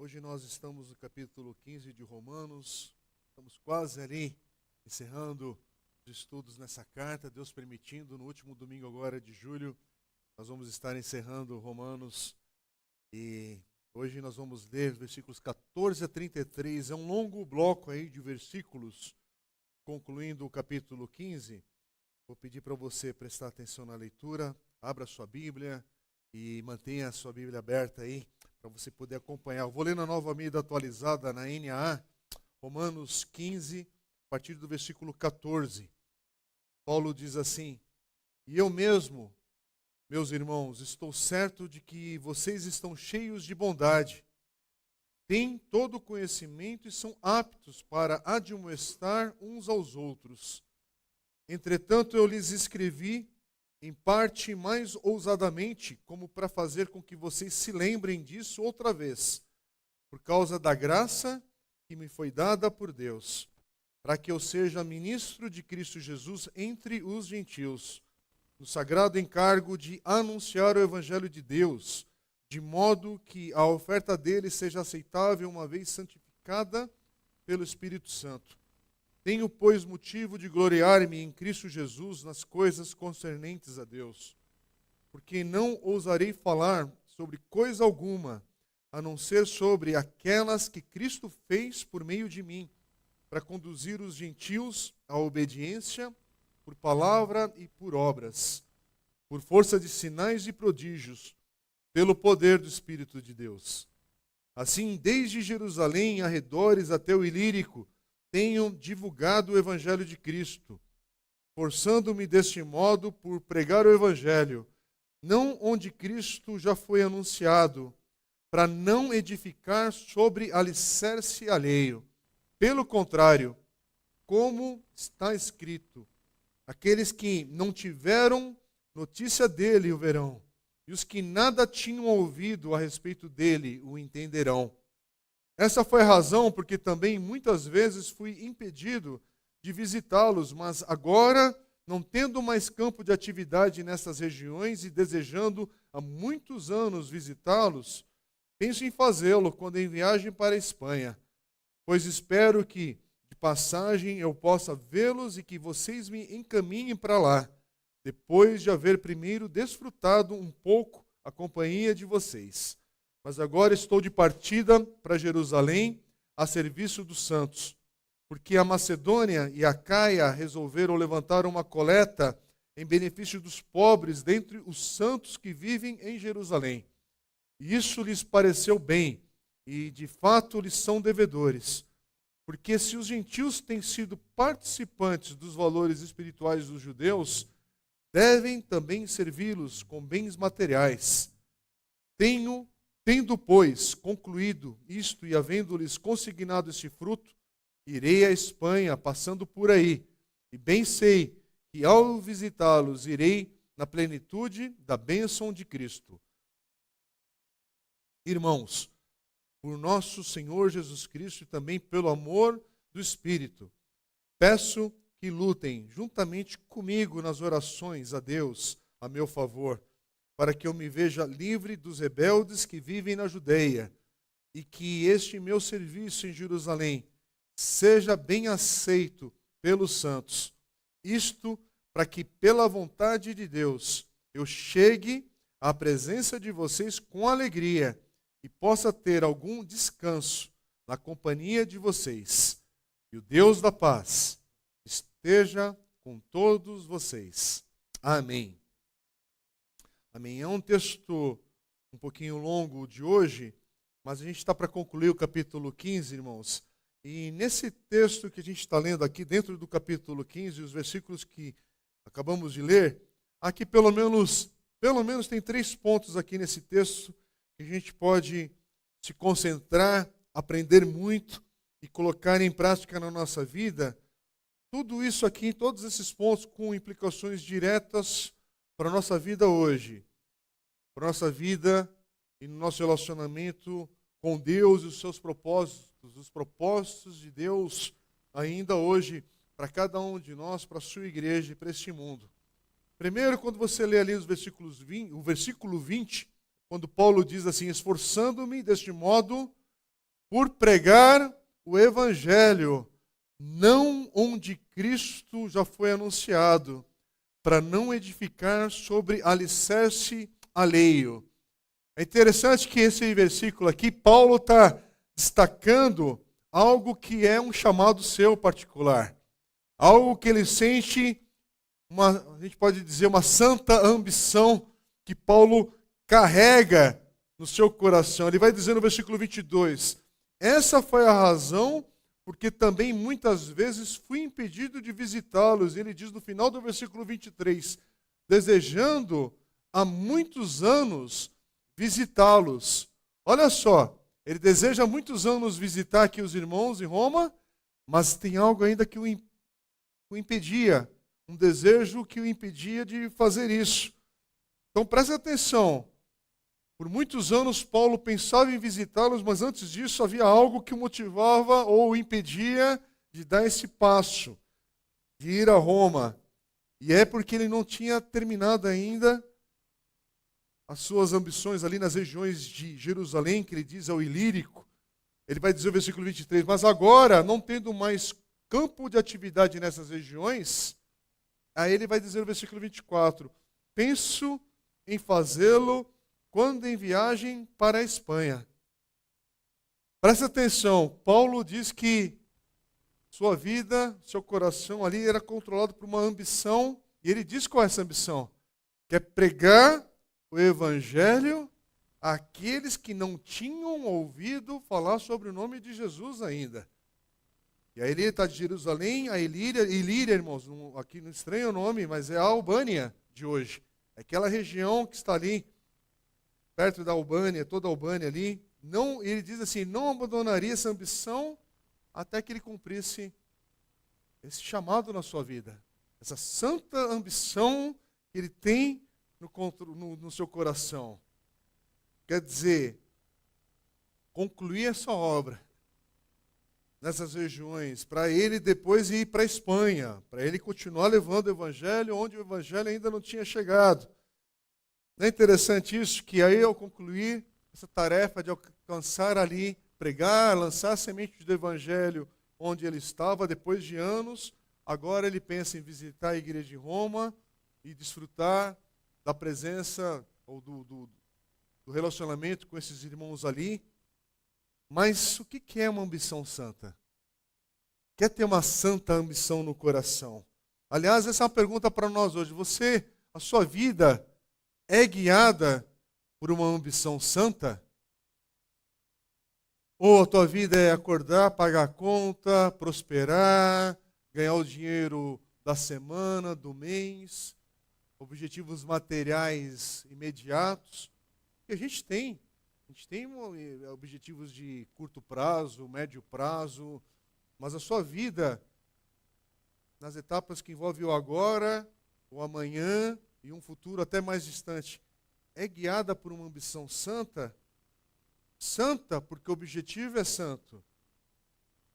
Hoje nós estamos no capítulo 15 de Romanos, estamos quase ali encerrando os estudos nessa carta, Deus permitindo, no último domingo agora de julho, nós vamos estar encerrando Romanos e hoje nós vamos ler versículos 14 a 33, é um longo bloco aí de versículos, concluindo o capítulo 15. Vou pedir para você prestar atenção na leitura, abra sua Bíblia e mantenha a sua Bíblia aberta aí, para você poder acompanhar. Eu vou ler na Nova Almeida Atualizada, na NAA, Romanos 15, a partir do versículo 14. Paulo diz assim: E eu mesmo, meus irmãos, estou certo de que vocês estão cheios de bondade, têm todo o conhecimento e são aptos para admoestar uns aos outros. Entretanto, eu lhes escrevi, em parte mais ousadamente, como para fazer com que vocês se lembrem disso outra vez, por causa da graça que me foi dada por Deus, para que eu seja ministro de Cristo Jesus entre os gentios, no sagrado encargo de anunciar o Evangelho de Deus, de modo que a oferta dele seja aceitável uma vez santificada pelo Espírito Santo. Tenho, pois, motivo de gloriar-me em Cristo Jesus nas coisas concernentes a Deus, porque não ousarei falar sobre coisa alguma, a não ser sobre aquelas que Cristo fez por meio de mim, para conduzir os gentios à obediência por palavra e por obras, por força de sinais e prodígios, pelo poder do Espírito de Deus. Assim, desde Jerusalém em arredores até o Ilírico, tenho divulgado o Evangelho de Cristo, forçando-me deste modo por pregar o Evangelho, não onde Cristo já foi anunciado, para não edificar sobre alicerce alheio. Pelo contrário, como está escrito, aqueles que não tiveram notícia dele o verão, e os que nada tinham ouvido a respeito dele o entenderão. Essa foi a razão porque também muitas vezes fui impedido de visitá-los, mas agora, não tendo mais campo de atividade nessas regiões e desejando há muitos anos visitá-los, penso em fazê-lo quando em viagem para a Espanha, pois espero que, de passagem, eu possa vê-los e que vocês me encaminhem para lá, depois de haver primeiro desfrutado um pouco a companhia de vocês. Mas agora estou de partida para Jerusalém, a serviço dos santos, porque a Macedônia e a Caia resolveram levantar uma coleta em benefício dos pobres dentre os santos que vivem em Jerusalém. E isso lhes pareceu bem, e de fato lhes são devedores, porque se os gentios têm sido participantes dos valores espirituais dos judeus, devem também servi-los com bens materiais. Tendo, pois, concluído isto e havendo-lhes consignado este fruto, irei à Espanha, passando por aí, e bem sei que ao visitá-los irei na plenitude da bênção de Cristo. Irmãos, por nosso Senhor Jesus Cristo e também pelo amor do Espírito, peço que lutem juntamente comigo nas orações a Deus a meu favor, para que eu me veja livre dos rebeldes que vivem na Judeia, e que este meu serviço em Jerusalém seja bem aceito pelos santos. Isto para que, pela vontade de Deus, eu chegue à presença de vocês com alegria e possa ter algum descanso na companhia de vocês. E o Deus da paz esteja com todos vocês. Amém. Amém. É um texto um pouquinho longo de hoje, mas a gente está para concluir o capítulo 15, irmãos. E nesse texto que a gente está lendo aqui, dentro do capítulo 15, os versículos que acabamos de ler, aqui pelo menos tem 3 pontos aqui nesse texto que a gente pode se concentrar, aprender muito e colocar em prática na nossa vida. Tudo isso aqui, todos esses pontos com implicações diretas para a nossa vida hoje, para a nossa vida e no nosso relacionamento com Deus e os seus propósitos, os propósitos de Deus ainda hoje para cada um de nós, para a sua igreja e para este mundo. Primeiro, quando você lê ali o versículo 20, quando Paulo diz assim, esforçando-me deste modo por pregar o evangelho, não onde Cristo já foi anunciado, para não edificar sobre alicerce alheio. É interessante que esse versículo aqui, Paulo está destacando algo que é um chamado seu particular. Algo que ele sente, a gente pode dizer, uma santa ambição que Paulo carrega no seu coração. Ele vai dizer no versículo 22, essa foi a razão porque também muitas vezes fui impedido de visitá-los. Ele diz no final do versículo 23, desejando há muitos anos visitá-los. Olha só, ele deseja há muitos anos visitar aqui os irmãos em Roma, mas tem algo ainda que o impedia, um desejo que o impedia de fazer isso. Então preste atenção, por muitos anos Paulo pensava em visitá-los, mas antes disso havia algo que o motivava ou o impedia de dar esse passo, de ir a Roma. E é porque ele não tinha terminado ainda as suas ambições ali nas regiões de Jerusalém, que ele diz ao Ilírico. Ele vai dizer o versículo 23, mas agora, não tendo mais campo de atividade nessas regiões, aí ele vai dizer o versículo 24, penso em fazê-lo quando em viagem para a Espanha. Presta atenção, Paulo diz que sua vida, seu coração ali era controlado por uma ambição, e ele diz qual é essa ambição, que é pregar o evangelho àqueles que não tinham ouvido falar sobre o nome de Jesus ainda. E aí ele está de Jerusalém a Ilíria, irmãos, aqui não estranho o nome, mas é a Albânia de hoje. É aquela região que está ali, perto da Albânia, toda a Albânia ali. Não, ele diz assim, não abandonaria essa ambição até que ele cumprisse esse chamado na sua vida. Essa santa ambição que ele tem no seu coração. Quer dizer, concluir essa obra nessas regiões, para ele depois ir para a Espanha, para ele continuar levando o evangelho onde o evangelho ainda não tinha chegado. Não é interessante isso? Que aí ao concluir essa tarefa de alcançar ali, pregar, lançar a semente do evangelho onde ele estava, depois de anos, agora ele pensa em visitar a igreja de Roma e desfrutar da presença ou do relacionamento com esses irmãos ali. Mas o que é uma ambição santa? Quer ter uma santa ambição no coração? Aliás, essa é uma pergunta para nós hoje. A sua vida é guiada por uma ambição santa? Ou a tua vida é acordar, pagar a conta, prosperar, ganhar o dinheiro da semana, do mês, objetivos materiais imediatos? Que a gente tem objetivos de curto prazo, médio prazo, mas a sua vida, nas etapas que envolvem o agora, o amanhã e um futuro até mais distante, é guiada por uma ambição santa? Santa porque o objetivo é santo.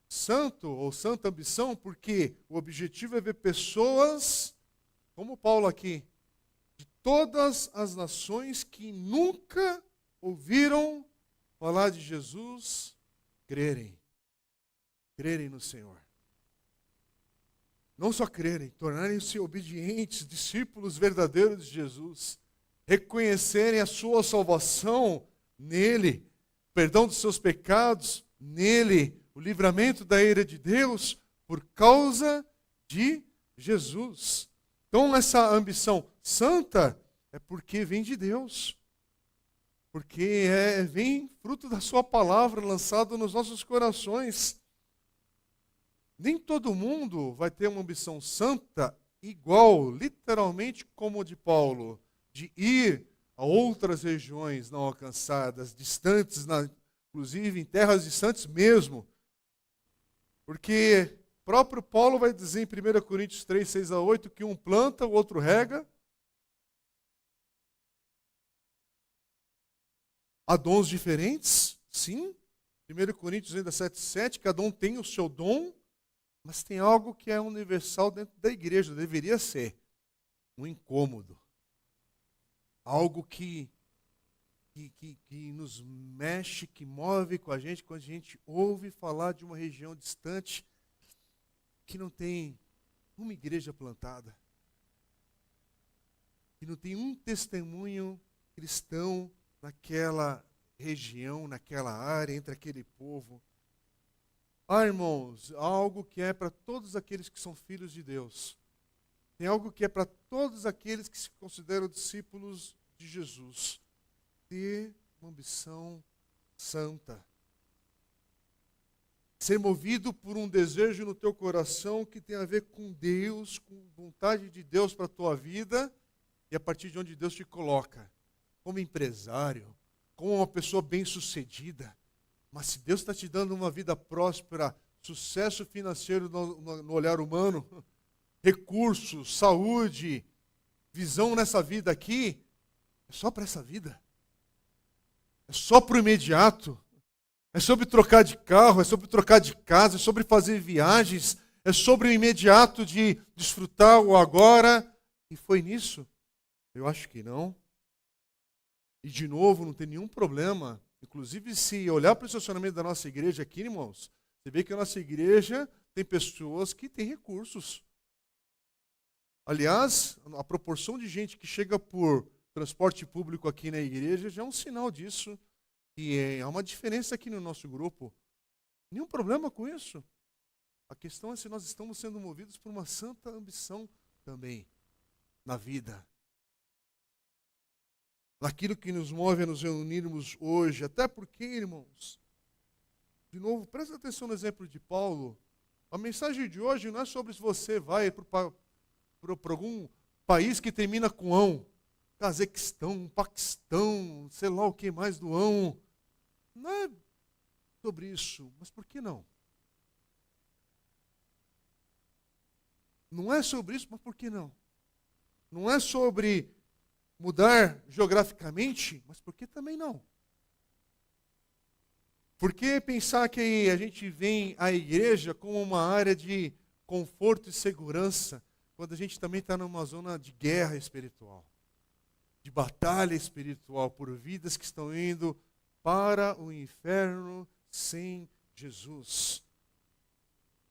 Santo ou santa ambição porque o objetivo é ver pessoas, como Paulo aqui, de todas as nações que nunca ouviram falar de Jesus, crerem no Senhor. Não só crerem, tornarem-se obedientes, discípulos verdadeiros de Jesus, reconhecerem a sua salvação nele, perdão dos seus pecados nele, o livramento da ira de Deus por causa de Jesus. Então essa ambição santa é porque vem de Deus. Porque vem fruto da sua palavra lançada nos nossos corações. Nem todo mundo vai ter uma ambição santa igual, literalmente como a de Paulo, de ir a outras regiões não alcançadas, distantes, inclusive em terras distantes mesmo. Porque o próprio Paulo vai dizer em 1 Coríntios 3, 6 a 8, que um planta, o outro rega. Há dons diferentes, sim. 1 Coríntios ainda 7, 7, cada um tem o seu dom, mas tem algo que é universal dentro da igreja, deveria ser um incômodo. Algo que que nos mexe, que move com a gente quando a gente ouve falar de uma região distante que não tem uma igreja plantada, que não tem um testemunho cristão naquela região, naquela área, entre aquele povo. Ah, irmãos, algo que é para todos aqueles que são filhos de Deus. Tem algo que é para todos aqueles que se consideram discípulos de Jesus. Ter uma ambição santa. Ser movido por um desejo no teu coração que tem a ver com Deus, com vontade de Deus para a tua vida e a partir de onde Deus te coloca. Como empresário, como uma pessoa bem-sucedida. Mas se Deus está te dando uma vida próspera, sucesso financeiro no olhar humano, recursos, saúde, visão nessa vida aqui, é só para essa vida. É só para o imediato. É sobre trocar de carro, é sobre trocar de casa, é sobre fazer viagens, é sobre o imediato de desfrutar o agora. E foi nisso? Eu acho que não. E de novo, não tem nenhum problema. Inclusive, se olhar para o estacionamento da nossa igreja aqui, irmãos, você vê que a nossa igreja tem pessoas que têm recursos. Aliás, a proporção de gente que chega por transporte público aqui na igreja já é um sinal disso. E há uma diferença aqui no nosso grupo. Nenhum problema com isso. A questão é se nós estamos sendo movidos por uma santa ambição também na vida. Naquilo que nos move a nos reunirmos hoje. Até porque, irmãos, de novo, presta atenção no exemplo de Paulo. A mensagem de hoje não é sobre se você vai para algum país que termina com ão. Cazaquistão, Paquistão, sei lá o que mais do ão. Não é sobre isso, mas por que não? Não é sobre isso, mas por que não? Não é sobre mudar geograficamente, mas por que também não? Por que pensar que a gente vem à igreja como uma área de conforto e segurança, quando a gente também está numa zona de guerra espiritual, de batalha espiritual por vidas que estão indo para o inferno sem Jesus?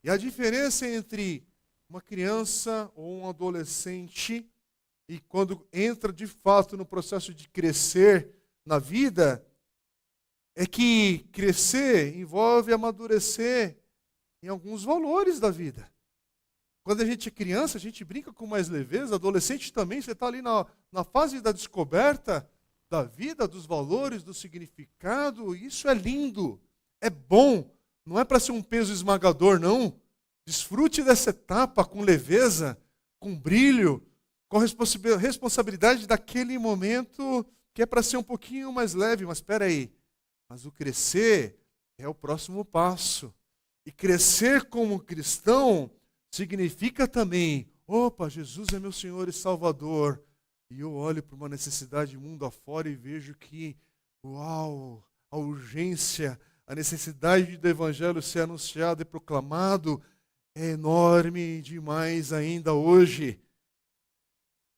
E a diferença entre uma criança ou um adolescente e quando entra de fato no processo de crescer na vida, é que crescer envolve amadurecer em alguns valores da vida. Quando a gente é criança, a gente brinca com mais leveza, adolescente também, você está ali na fase da descoberta da vida, dos valores, do significado. Isso é lindo, é bom, não é para ser um peso esmagador, não. Desfrute dessa etapa com leveza, com brilho, com responsabilidade daquele momento que é para ser um pouquinho mais leve. Mas espera aí, mas o crescer é o próximo passo. E crescer como cristão significa também, opa, Jesus é meu Senhor e Salvador. E eu olho para uma necessidade mundo afora e vejo que, uau, a urgência, a necessidade do Evangelho ser anunciado e proclamado é enorme demais ainda hoje.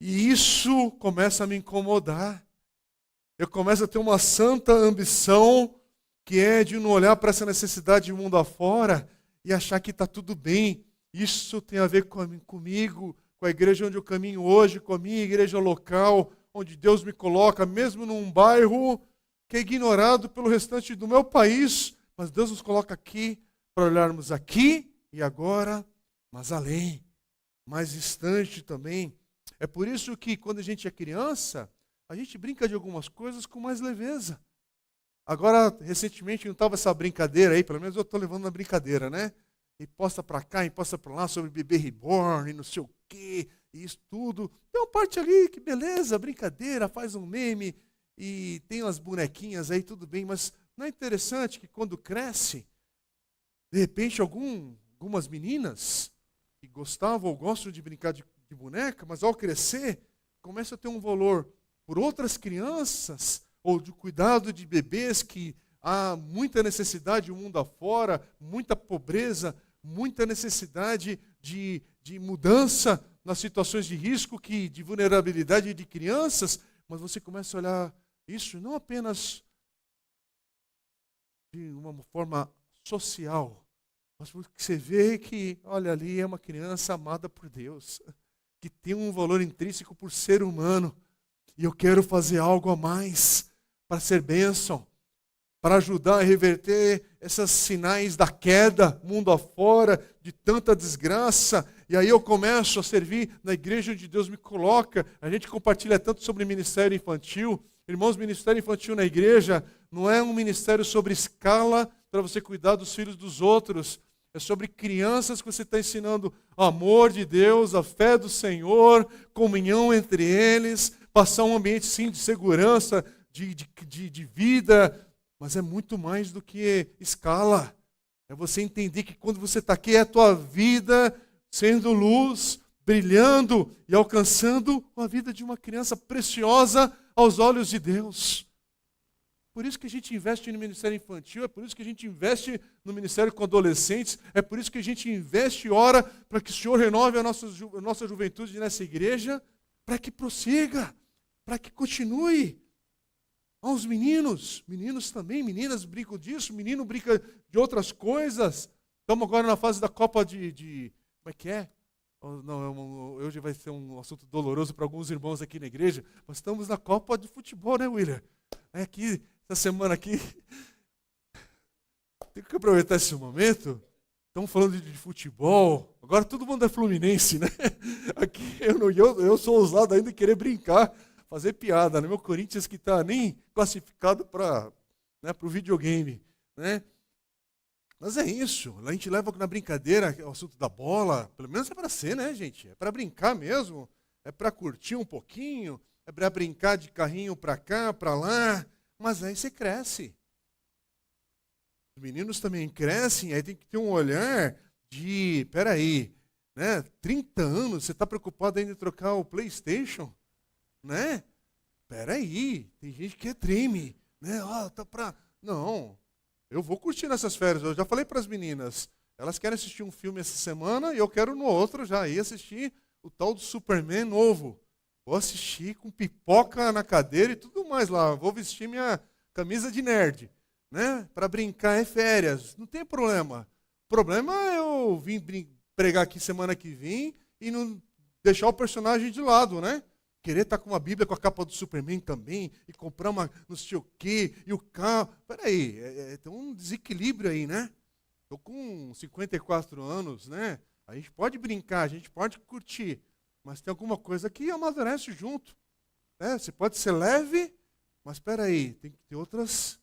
E isso começa a me incomodar. Eu começo a ter uma santa ambição que é de não olhar para essa necessidade mundo afora e achar que está tudo bem. Isso tem a ver comigo, com a igreja onde eu caminho hoje, com a minha igreja local, onde Deus me coloca, mesmo num bairro que é ignorado pelo restante do meu país, mas Deus nos coloca aqui para olharmos aqui e agora, mas além, mais distante também. É por isso que quando a gente é criança, a gente brinca de algumas coisas com mais leveza. Agora, recentemente, não estava essa brincadeira aí, pelo menos eu estou levando na brincadeira, né? E posta para cá, e posta para lá sobre bebê reborn, e não sei o quê, e isso tudo. Tem uma parte ali que beleza, brincadeira, faz um meme, e tem umas bonequinhas aí, tudo bem, mas não é interessante que quando cresce, de repente algumas meninas que gostavam ou gostam de brincar de boneca, mas ao crescer, começa a ter um valor por outras crianças, ou de cuidado de bebês que há muita necessidade no mundo afora, muita pobreza, muita necessidade de mudança nas situações de risco, de vulnerabilidade de crianças, mas você começa a olhar Isso não apenas de uma forma social, mas porque você vê que, olha, ali é uma criança amada por Deus, que tem um valor intrínseco por ser humano, e eu quero fazer algo a mais para ser bênção, para ajudar a reverter esses sinais da queda, mundo afora, de tanta desgraça. E aí eu começo a servir na igreja onde Deus me coloca. A gente compartilha tanto sobre ministério infantil. Irmãos, ministério infantil na igreja não é um ministério sobre escala para você cuidar dos filhos dos outros. É sobre crianças que você está ensinando o amor de Deus, a fé do Senhor, comunhão entre eles, passar um ambiente sim de segurança, de vida, mas é muito mais do que escala. É você entender que quando você está aqui é a tua vida sendo luz, brilhando e alcançando a vida de uma criança preciosa aos olhos de Deus. Por isso que a gente investe no ministério infantil, é por isso que a gente investe no ministério com adolescentes, é por isso que a gente investe e ora para que o Senhor renove a nossa juventude nessa igreja, para que prossiga, para que continue. Aos meninos também, meninas brincam disso, menino brinca de outras coisas. Estamos agora na fase da Copa de como é que é? Não, hoje vai ser um assunto doloroso para alguns irmãos aqui na igreja, mas estamos na Copa de futebol, né, William? Aqui, essa semana aqui, tem que aproveitar esse momento. Estamos falando de futebol, agora todo mundo é fluminense, né? Aqui eu sou ousado ainda em querer brincar, fazer piada, né? Meu Corinthians que está nem classificado para o videogame, né? Mas é isso, a gente leva na brincadeira o assunto da bola, pelo menos é para ser, né, gente? É para brincar mesmo, é para curtir um pouquinho, é para brincar de carrinho para cá, para lá, mas aí você cresce. Os meninos também crescem, aí tem que ter um olhar de, peraí, né? 30 anos, você está preocupado ainda em trocar o PlayStation? Né? Peraí, tem gente que treme, né? Não, eu vou curtir nessas férias. Eu já falei para as meninas, elas querem assistir um filme essa semana e eu quero no outro já ir assistir o tal do Superman novo. Vou assistir com pipoca na cadeira e tudo mais lá. Vou vestir minha camisa de nerd, né? Para brincar em férias. Não tem problema. O problema é eu vir pregar aqui semana que vem e não deixar o personagem de lado, né? Querer estar com uma Bíblia com a capa do Superman também, e comprar uma não sei o quê, e o carro. Peraí, tem um desequilíbrio aí, né? Estou com 54 anos, né? A gente pode brincar, a gente pode curtir, mas tem alguma coisa que amadurece junto. Né? Você pode ser leve, mas peraí, tem que ter outras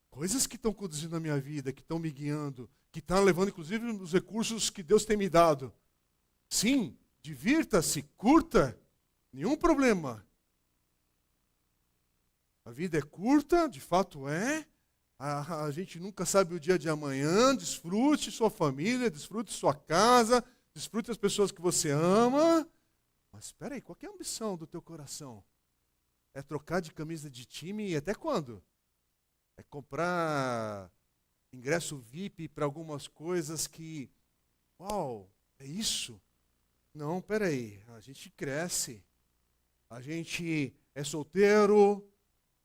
coisas que estão conduzindo a minha vida, que estão me guiando, que estão levando, inclusive, os recursos que Deus tem me dado. Sim, divirta-se, curta. Nenhum problema. A vida é curta, de fato é. A gente nunca sabe o dia de amanhã. Desfrute sua família, desfrute sua casa, desfrute as pessoas que você ama. Mas espera aí, qual que é a ambição do teu coração? É trocar de camisa de time e até quando? É comprar ingresso VIP para algumas coisas que... Uau, é isso? Não, espera aí, a gente cresce. A gente é solteiro,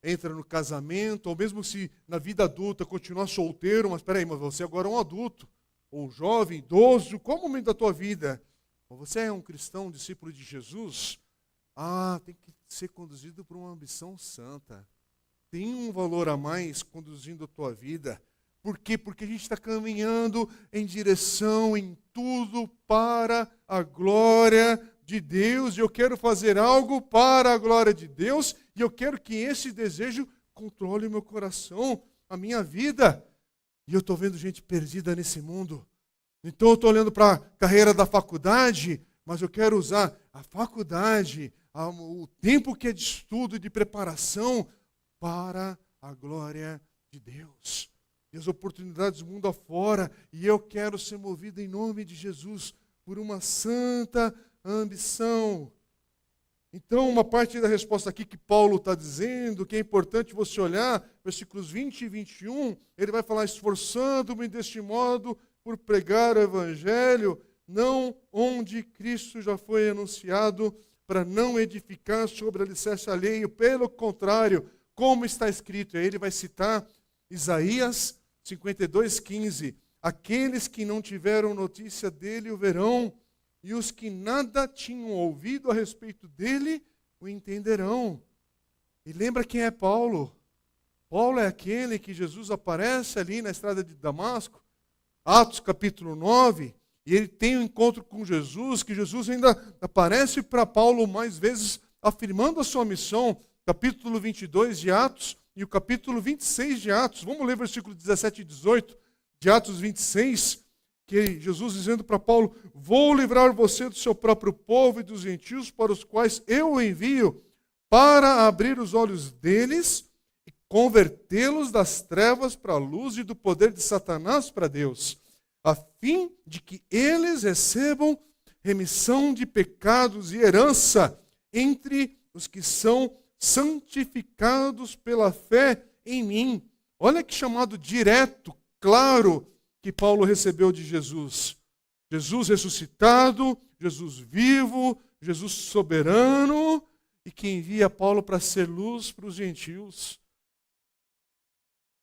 entra no casamento, ou mesmo se na vida adulta continuar solteiro, mas peraí, mas você agora é um adulto, ou jovem, idoso, qual é o momento da tua vida? Ou você é um cristão, um discípulo de Jesus? Tem que ser conduzido por uma ambição santa. Tem um valor a mais conduzindo a tua vida. Por quê? Porque a gente está caminhando em direção, em tudo, para a glória de Deus, e eu quero fazer algo para a glória de Deus, e eu quero que esse desejo controle o meu coração, a minha vida. E eu estou vendo gente perdida nesse mundo. Então eu estou olhando para a carreira da faculdade, mas eu quero usar a faculdade, o tempo que é de estudo e de preparação para a glória de Deus. E as oportunidades do mundo afora, e eu quero ser movido em nome de Jesus por uma santa ambição. Então, uma parte da resposta aqui que Paulo está dizendo, que é importante você olhar, versículos 20 e 21, ele vai falar, esforçando-me deste modo por pregar o evangelho, não onde Cristo já foi anunciado, para não edificar sobre alicerce alheio, pelo contrário, como está escrito. E aí ele vai citar Isaías 52:15. Aqueles que não tiveram notícia dele o verão, e os que nada tinham ouvido a respeito dele o entenderão. E lembra quem é Paulo? Paulo é aquele que Jesus aparece ali na estrada de Damasco, Atos capítulo 9, e ele tem um encontro com Jesus, que Jesus ainda aparece para Paulo mais vezes, afirmando a sua missão, capítulo 22 de Atos e o capítulo 26 de Atos. Vamos ler versículo 17 e 18 de Atos 26, que Jesus dizendo para Paulo: vou livrar você do seu próprio povo e dos gentios para os quais eu o envio, para abrir os olhos deles e convertê-los das trevas para a luz e do poder de Satanás para Deus, a fim de que eles recebam remissão de pecados e herança entre os que são santificados pela fé em mim. Olha que chamado direto, claro, que Paulo recebeu de Jesus. Jesus ressuscitado, Jesus vivo, Jesus soberano, e que envia Paulo para ser luz para os gentios.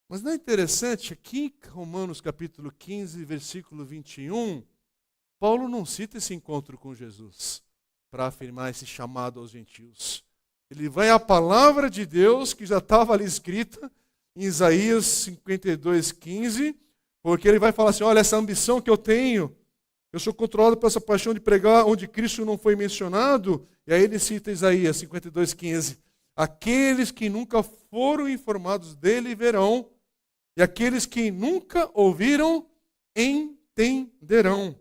Mas não é interessante, aqui em Romanos capítulo 15, versículo 21, Paulo não cita esse encontro com Jesus para afirmar esse chamado aos gentios. Ele vai à palavra de Deus, que já estava ali escrita, em Isaías 52:15, porque ele vai falar assim: olha, essa ambição que eu tenho, eu sou controlado por essa paixão de pregar onde Cristo não foi mencionado. E aí ele cita Isaías 52:15. Aqueles que nunca foram informados dele verão, e aqueles que nunca ouviram entenderão.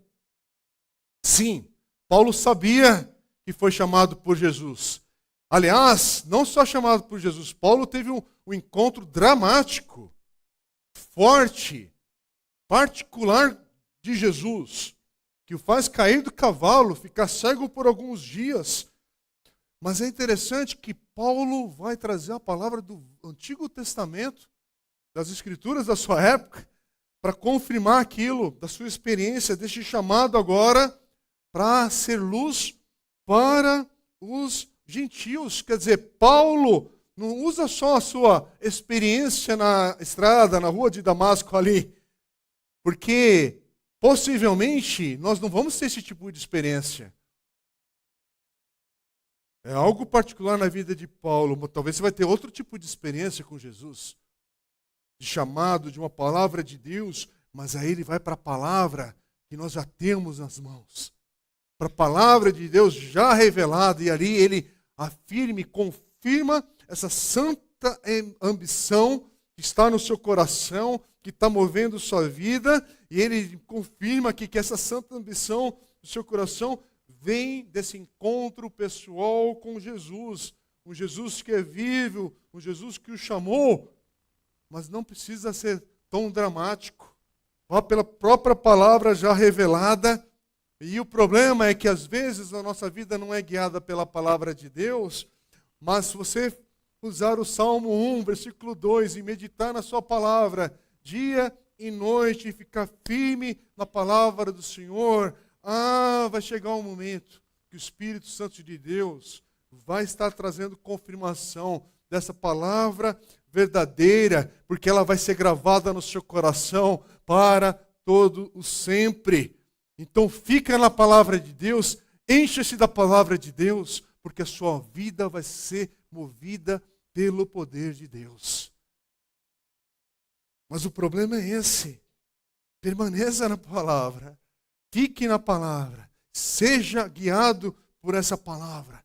Sim, Paulo sabia que foi chamado por Jesus. Aliás, não só chamado por Jesus, Paulo teve um encontro dramático, forte, particular de Jesus, que o faz cair do cavalo, ficar cego por alguns dias. Mas é interessante que Paulo vai trazer a palavra do Antigo Testamento, das Escrituras da sua época, para confirmar aquilo, da sua experiência, deste chamado agora para ser luz para os gentios. Quer dizer, Paulo não usa só a sua experiência na estrada, na rua de Damasco ali, porque possivelmente nós não vamos ter esse tipo de experiência. É algo particular na vida de Paulo. Talvez você vai ter outro tipo de experiência com Jesus, de chamado, de uma palavra de Deus, mas aí ele vai para a palavra que nós já temos nas mãos, para a palavra de Deus já revelada, e ali ele afirma e confirma essa santa ambição que está no seu coração, que está movendo sua vida, e ele confirma aqui que essa santa ambição do seu coração vem desse encontro pessoal com Jesus, um Jesus que é vivo, um Jesus que o chamou, mas não precisa ser tão dramático. Vá pela própria palavra já revelada. E o problema é que às vezes a nossa vida não é guiada pela palavra de Deus, mas se você usar o Salmo 1, versículo 2, e meditar na sua palavra, dia e noite, e ficar firme na palavra do Senhor, vai chegar um momento que o Espírito Santo de Deus vai estar trazendo confirmação dessa palavra verdadeira, porque ela vai ser gravada no seu coração para todo o sempre. Então fica na palavra de Deus, encha-se da palavra de Deus, porque a sua vida vai ser movida pelo poder de Deus. Mas o problema é esse: permaneça na palavra, fique na palavra, seja guiado por essa palavra,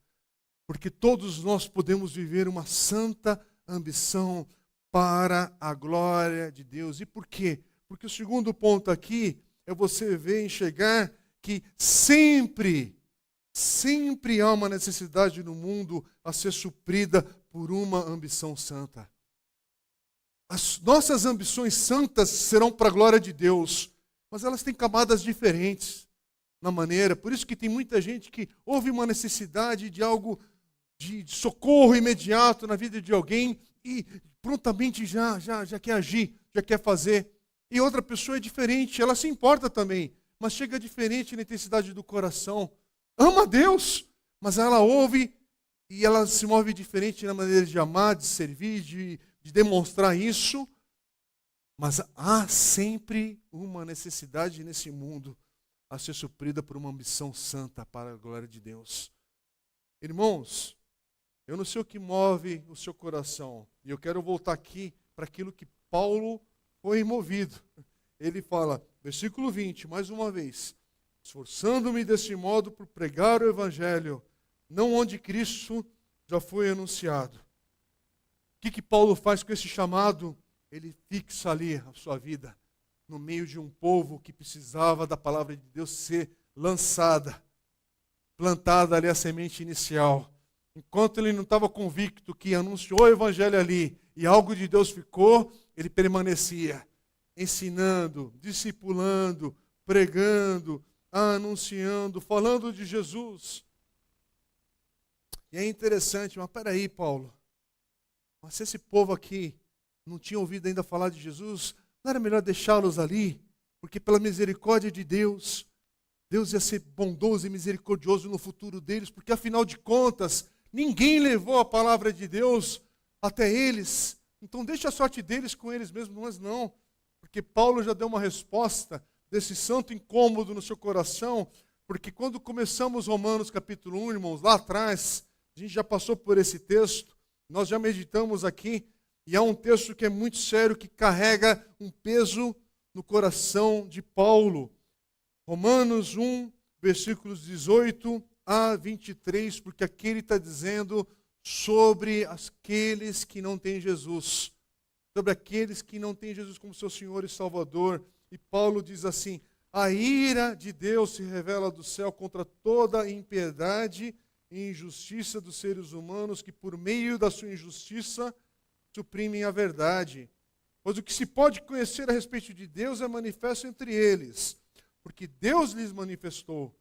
porque todos nós podemos viver uma santa ambição para a glória de Deus. E por quê? Porque o segundo ponto aqui é você ver, enxergar que sempre há uma necessidade no mundo a ser suprida por uma ambição santa. As nossas ambições santas serão para a glória de Deus, mas elas têm camadas diferentes na maneira. Por isso que tem muita gente que ouve uma necessidade de algo de socorro imediato na vida de alguém e prontamente já quer agir, já quer fazer. E outra pessoa é diferente, ela se importa também, mas chega diferente na intensidade do coração. Ama a Deus, mas ela ouve e ela se move diferente na maneira de amar, de servir, de demonstrar isso, mas há sempre uma necessidade nesse mundo a ser suprida por uma ambição santa para a glória de Deus. Irmãos, eu não sei o que move o seu coração, e eu quero voltar aqui para aquilo que Paulo foi movido. Ele fala, versículo 20, mais uma vez, esforçando-me desse modo por pregar o evangelho, não onde Cristo já foi anunciado. O que Paulo faz com esse chamado? Ele fixa ali a sua vida no meio de um povo que precisava da palavra de Deus ser lançada, plantada ali a semente inicial. Enquanto ele não estava convicto que anunciou o evangelho ali e algo de Deus ficou, ele permanecia ensinando, discipulando, pregando, anunciando, falando de Jesus. E é interessante, mas peraí, Paulo, mas se esse povo aqui não tinha ouvido ainda falar de Jesus, não era melhor deixá-los ali? Porque pela misericórdia de Deus, Deus ia ser bondoso e misericordioso no futuro deles, porque afinal de contas, ninguém levou a palavra de Deus até eles. Então deixa a sorte deles com eles mesmos, mas não. Porque Paulo já deu uma resposta desse santo incômodo no seu coração, porque quando começamos Romanos capítulo 1, irmãos, lá atrás, a gente já passou por esse texto, nós já meditamos aqui, e é um texto que é muito sério, que carrega um peso no coração de Paulo. Romanos 1, versículos 18 a 23, porque aqui ele está dizendo sobre aqueles que não têm Jesus, sobre aqueles que não têm Jesus como seu Senhor e Salvador. E Paulo diz assim, a ira de Deus se revela do céu contra toda a impiedade e injustiça dos seres humanos que por meio da sua injustiça suprimem a verdade. Pois o que se pode conhecer a respeito de Deus é manifesto entre eles, porque Deus lhes manifestou.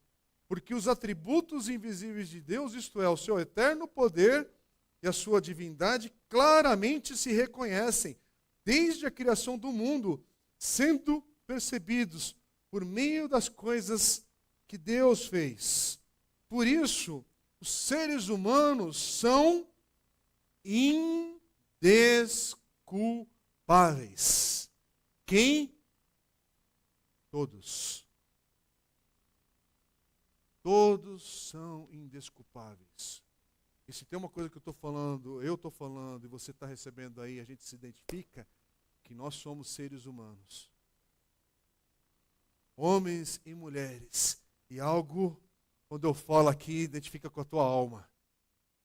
Porque os atributos invisíveis de Deus, isto é, o seu eterno poder e a sua divindade, claramente se reconhecem desde a criação do mundo, sendo percebidos por meio das coisas que Deus fez. Por isso, os seres humanos são indesculpáveis. Quem? Todos. Todos são indesculpáveis. E se tem uma coisa que eu estou falando, e você está recebendo aí, a gente se identifica, que nós somos seres humanos. Homens e mulheres. E algo, quando eu falo aqui, identifica com a tua alma.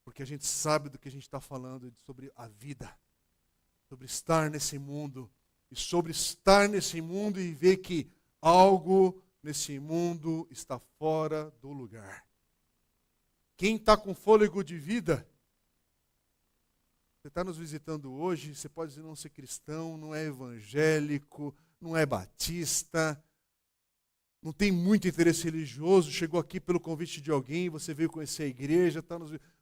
Porque a gente sabe do que a gente está falando, sobre a vida. Sobre estar nesse mundo. E sobre estar nesse mundo e ver que algo nesse mundo está fora do lugar. Quem está com fôlego de vida, você está nos visitando hoje, você pode não ser cristão, não é evangélico, não é batista, não tem muito interesse religioso, chegou aqui pelo convite de alguém, você veio conhecer a igreja,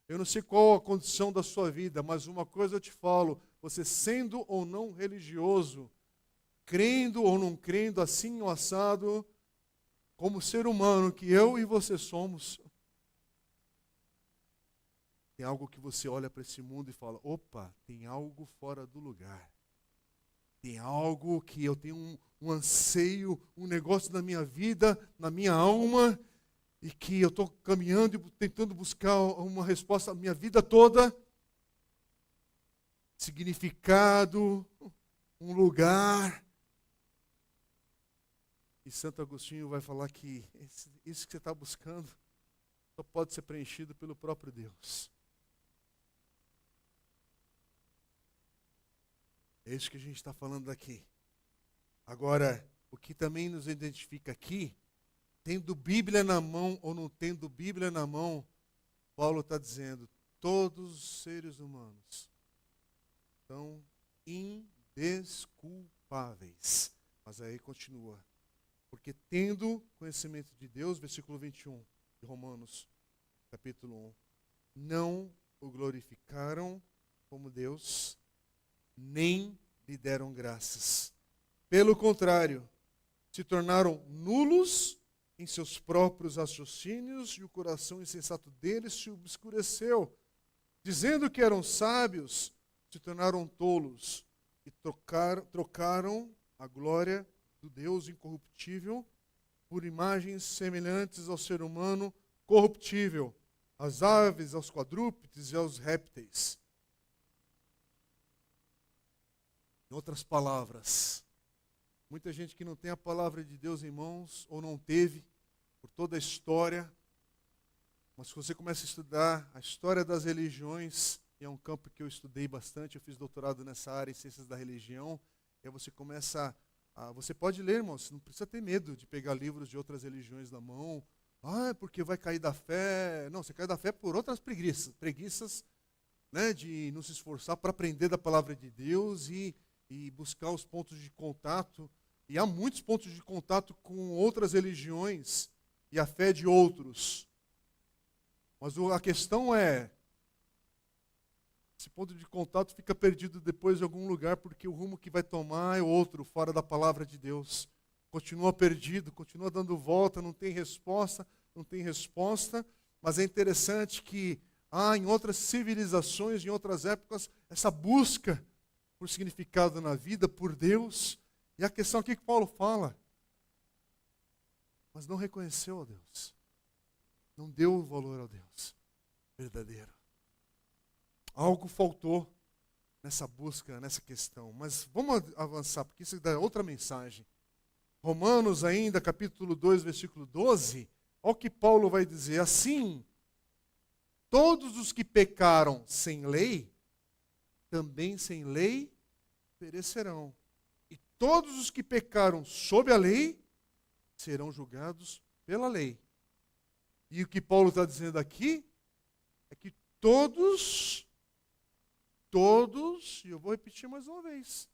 eu não sei qual a condição da sua vida, mas uma coisa eu te falo, você sendo ou não religioso, crendo ou não crendo, assim ou assado, como ser humano que eu e você somos, tem algo que você olha para esse mundo e fala, opa, tem algo fora do lugar. Tem algo que eu tenho um anseio, um negócio na minha vida, na minha alma, e que eu estou caminhando e tentando buscar uma resposta a minha vida toda. Significado, um lugar. E Santo Agostinho vai falar que isso que você está buscando só pode ser preenchido pelo próprio Deus. É isso que a gente está falando aqui. Agora, o que também nos identifica aqui, tendo Bíblia na mão ou não tendo Bíblia na mão, Paulo está dizendo, todos os seres humanos são indesculpáveis. Mas aí continua. Porque tendo conhecimento de Deus, versículo 21 de Romanos, capítulo 1, não o glorificaram como Deus, nem lhe deram graças. Pelo contrário, se tornaram nulos em seus próprios raciocínios e o coração insensato deles se obscureceu. dizendo que eram sábios, se tornaram tolos e trocaram a glória do Deus incorruptível por imagens semelhantes ao ser humano corruptível, às aves, aos quadrúpedes e aos répteis. Em outras palavras, muita gente que não tem a palavra de Deus em mãos, ou não teve, por toda a história, mas se você começa a estudar a história das religiões, e é um campo que eu estudei bastante, eu fiz doutorado nessa área em ciências da religião, e aí você começa você pode ler, irmão, você não precisa ter medo de pegar livros de outras religiões na mão. É porque vai cair da fé. Não, você cai da fé por outras preguiças, né, de não se esforçar para aprender da palavra de Deus e buscar os pontos de contato. E há muitos pontos de contato com outras religiões e a fé de outros. Mas a questão é, esse ponto de contato fica perdido depois em algum lugar, porque o rumo que vai tomar é outro, fora da palavra de Deus. Continua perdido, continua dando volta, não tem resposta, mas é interessante que há em outras civilizações, em outras épocas, essa busca por significado na vida, por Deus. E a questão aqui que Paulo fala, mas não reconheceu a Deus, não deu o valor ao Deus verdadeiro. Algo faltou nessa busca, nessa questão. Mas vamos avançar, porque isso dá outra mensagem. Romanos ainda, capítulo 2, versículo 12. Olha o que Paulo vai dizer. Assim, todos os que pecaram sem lei, também sem lei perecerão. E todos os que pecaram sob a lei, serão julgados pela lei. E o que Paulo está dizendo aqui, é que todos, e eu vou repetir mais uma vez,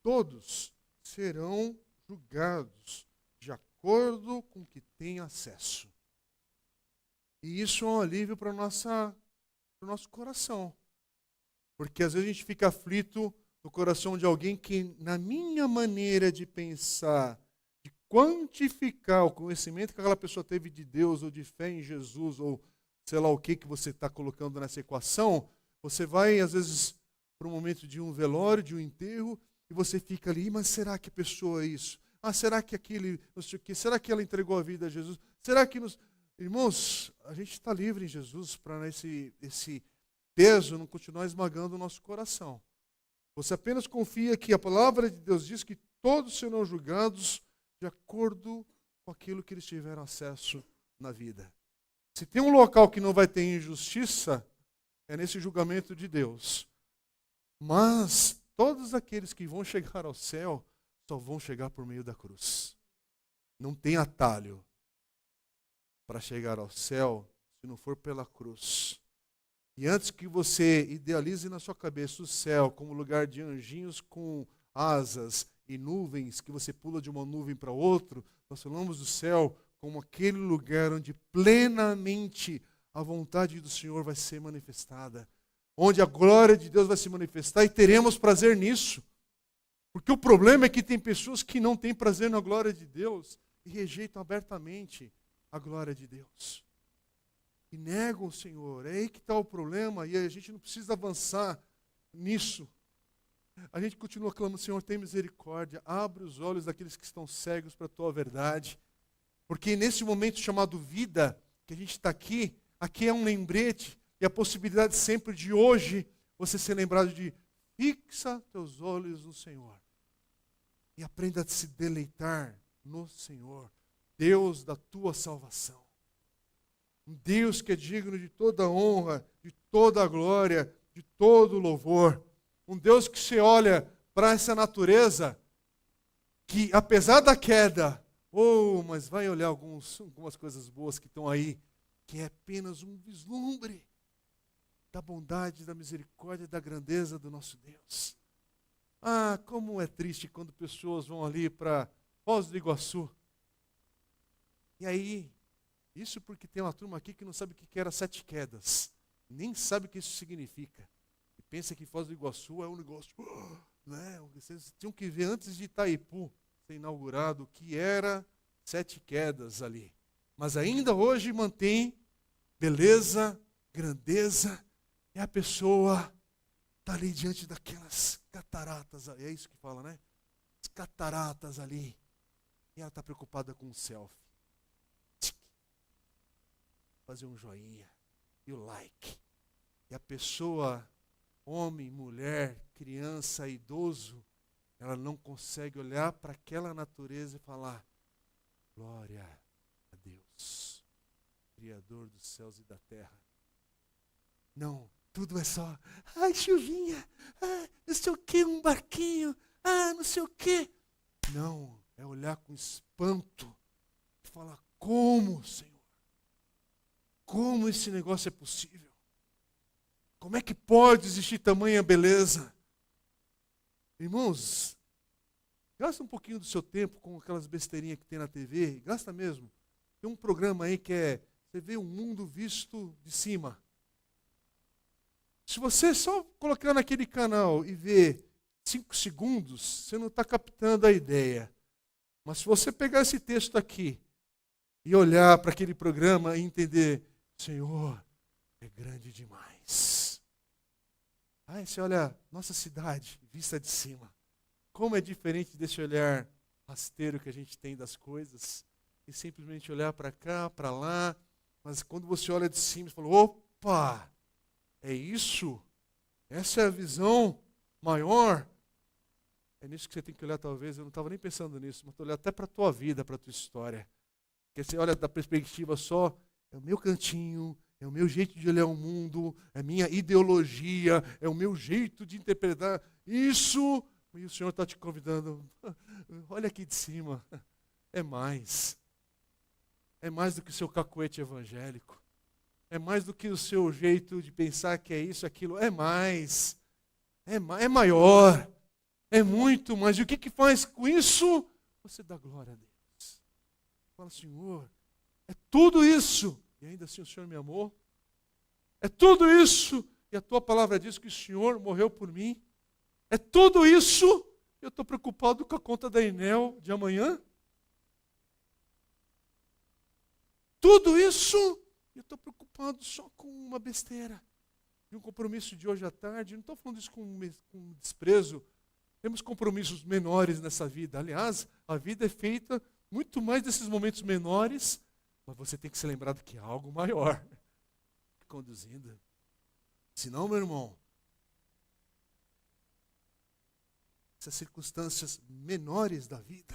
todos serão julgados de acordo com o que têm acesso. E isso é um alívio para o nosso coração. Porque às vezes a gente fica aflito no coração de alguém que, na minha maneira de pensar, de quantificar o conhecimento que aquela pessoa teve de Deus, ou de fé em Jesus, ou sei lá o que você está colocando nessa equação, você vai, às vezes, para um momento de um velório, de um enterro, e você fica ali, mas será que a pessoa é isso? Será que aquele, não sei o quê, será que ela entregou a vida a Jesus? Será que nos... Irmãos, a gente está livre em Jesus para esse peso não continuar esmagando o nosso coração. Você apenas confia que a palavra de Deus diz que todos serão julgados de acordo com aquilo que eles tiveram acesso na vida. Se tem um local que não vai ter injustiça, é nesse julgamento de Deus. Mas todos aqueles que vão chegar ao céu só vão chegar por meio da cruz. Não tem atalho para chegar ao céu se não for pela cruz. E antes que você idealize na sua cabeça o céu como lugar de anjinhos com asas e nuvens, que você pula de uma nuvem para outra, nós falamos do céu como aquele lugar onde plenamente a vontade do Senhor vai ser manifestada, onde a glória de Deus vai se manifestar e teremos prazer nisso. Porque o problema é que tem pessoas que não têm prazer na glória de Deus e rejeitam abertamente a glória de Deus. E negam o Senhor. É aí que está o problema e a gente não precisa avançar nisso. A gente continua clamando, Senhor, tem misericórdia, abre os olhos daqueles que estão cegos para a Tua verdade. Porque nesse momento chamado vida, que a gente está aqui é um lembrete e a possibilidade sempre de hoje você ser lembrado de fixa teus olhos no Senhor e aprenda a se deleitar no Senhor, Deus da tua salvação. Um Deus que é digno de toda honra, de toda glória, de todo louvor. Um Deus que você olha para essa natureza que, apesar da queda, mas vai olhar algumas coisas boas que estão aí, que é apenas um vislumbre da bondade, da misericórdia e da grandeza do nosso Deus. Como é triste quando pessoas vão ali para Foz do Iguaçu. E aí, isso porque tem uma turma aqui que não sabe o que era 7 quedas. Nem sabe o que isso significa. E pensa que Foz do Iguaçu é um negócio... né? Vocês tinham que ver antes de Itaipu ser inaugurado o que era 7 quedas ali. Mas ainda hoje mantém beleza, grandeza. E E a pessoa está ali diante daquelas cataratas, é isso que fala, né? As cataratas ali. E ela está preocupada com o selfie. Fazer um joinha. E o like. E a pessoa, homem, mulher, criança, idoso, ela não consegue olhar para aquela natureza e falar: glória a Deus, Criador dos céus e da terra. Não, tudo é só, ai, chuvinha, não sei o que, um barquinho, não sei o que. Não, é olhar com espanto e falar: como, Senhor? Como esse negócio é possível? Como é que pode existir tamanha beleza? Irmãos, gasta um pouquinho do seu tempo com aquelas besteirinhas que tem na TV, gasta mesmo. Tem um programa aí que é, você vê o mundo visto de cima. Se você só colocar naquele canal e ver 5 segundos, você não está captando a ideia. Mas se você pegar esse texto aqui e olhar para aquele programa e entender, Senhor, é grande demais. Aí você olha nossa cidade vista de cima. Como é diferente desse olhar rasteiro que a gente tem das coisas. E simplesmente olhar para cá, para lá. Mas quando você olha de cima, você fala: opa, é isso? Essa é a visão maior? É nisso que você tem que olhar talvez. Eu não estava nem pensando nisso, mas estou olhando até para a tua vida, para a tua história. Porque você olha da perspectiva só, é o meu cantinho, é o meu jeito de olhar o mundo, é a minha ideologia, é o meu jeito de interpretar isso. E o Senhor está te convidando, olha aqui de cima, é mais. É mais do que o seu cacuete evangélico. É mais do que o seu jeito de pensar que é isso, aquilo. É mais. É maior. É muito mais. E o que faz com isso? Você dá glória a Deus. Fala: Senhor, é tudo isso. E ainda assim o Senhor me amou. É tudo isso. E a tua palavra diz que o Senhor morreu por mim. É tudo isso. Eu estou preocupado com a conta da Enel de amanhã. Tudo isso. Eu estou preocupado só com uma besteira. De um compromisso de hoje à tarde. Não estou falando isso com desprezo. Temos compromissos menores nessa vida. Aliás, a vida é feita muito mais desses momentos menores. Mas você tem que se lembrar de que há algo maior conduzindo. Senão, meu irmão, essas circunstâncias menores da vida,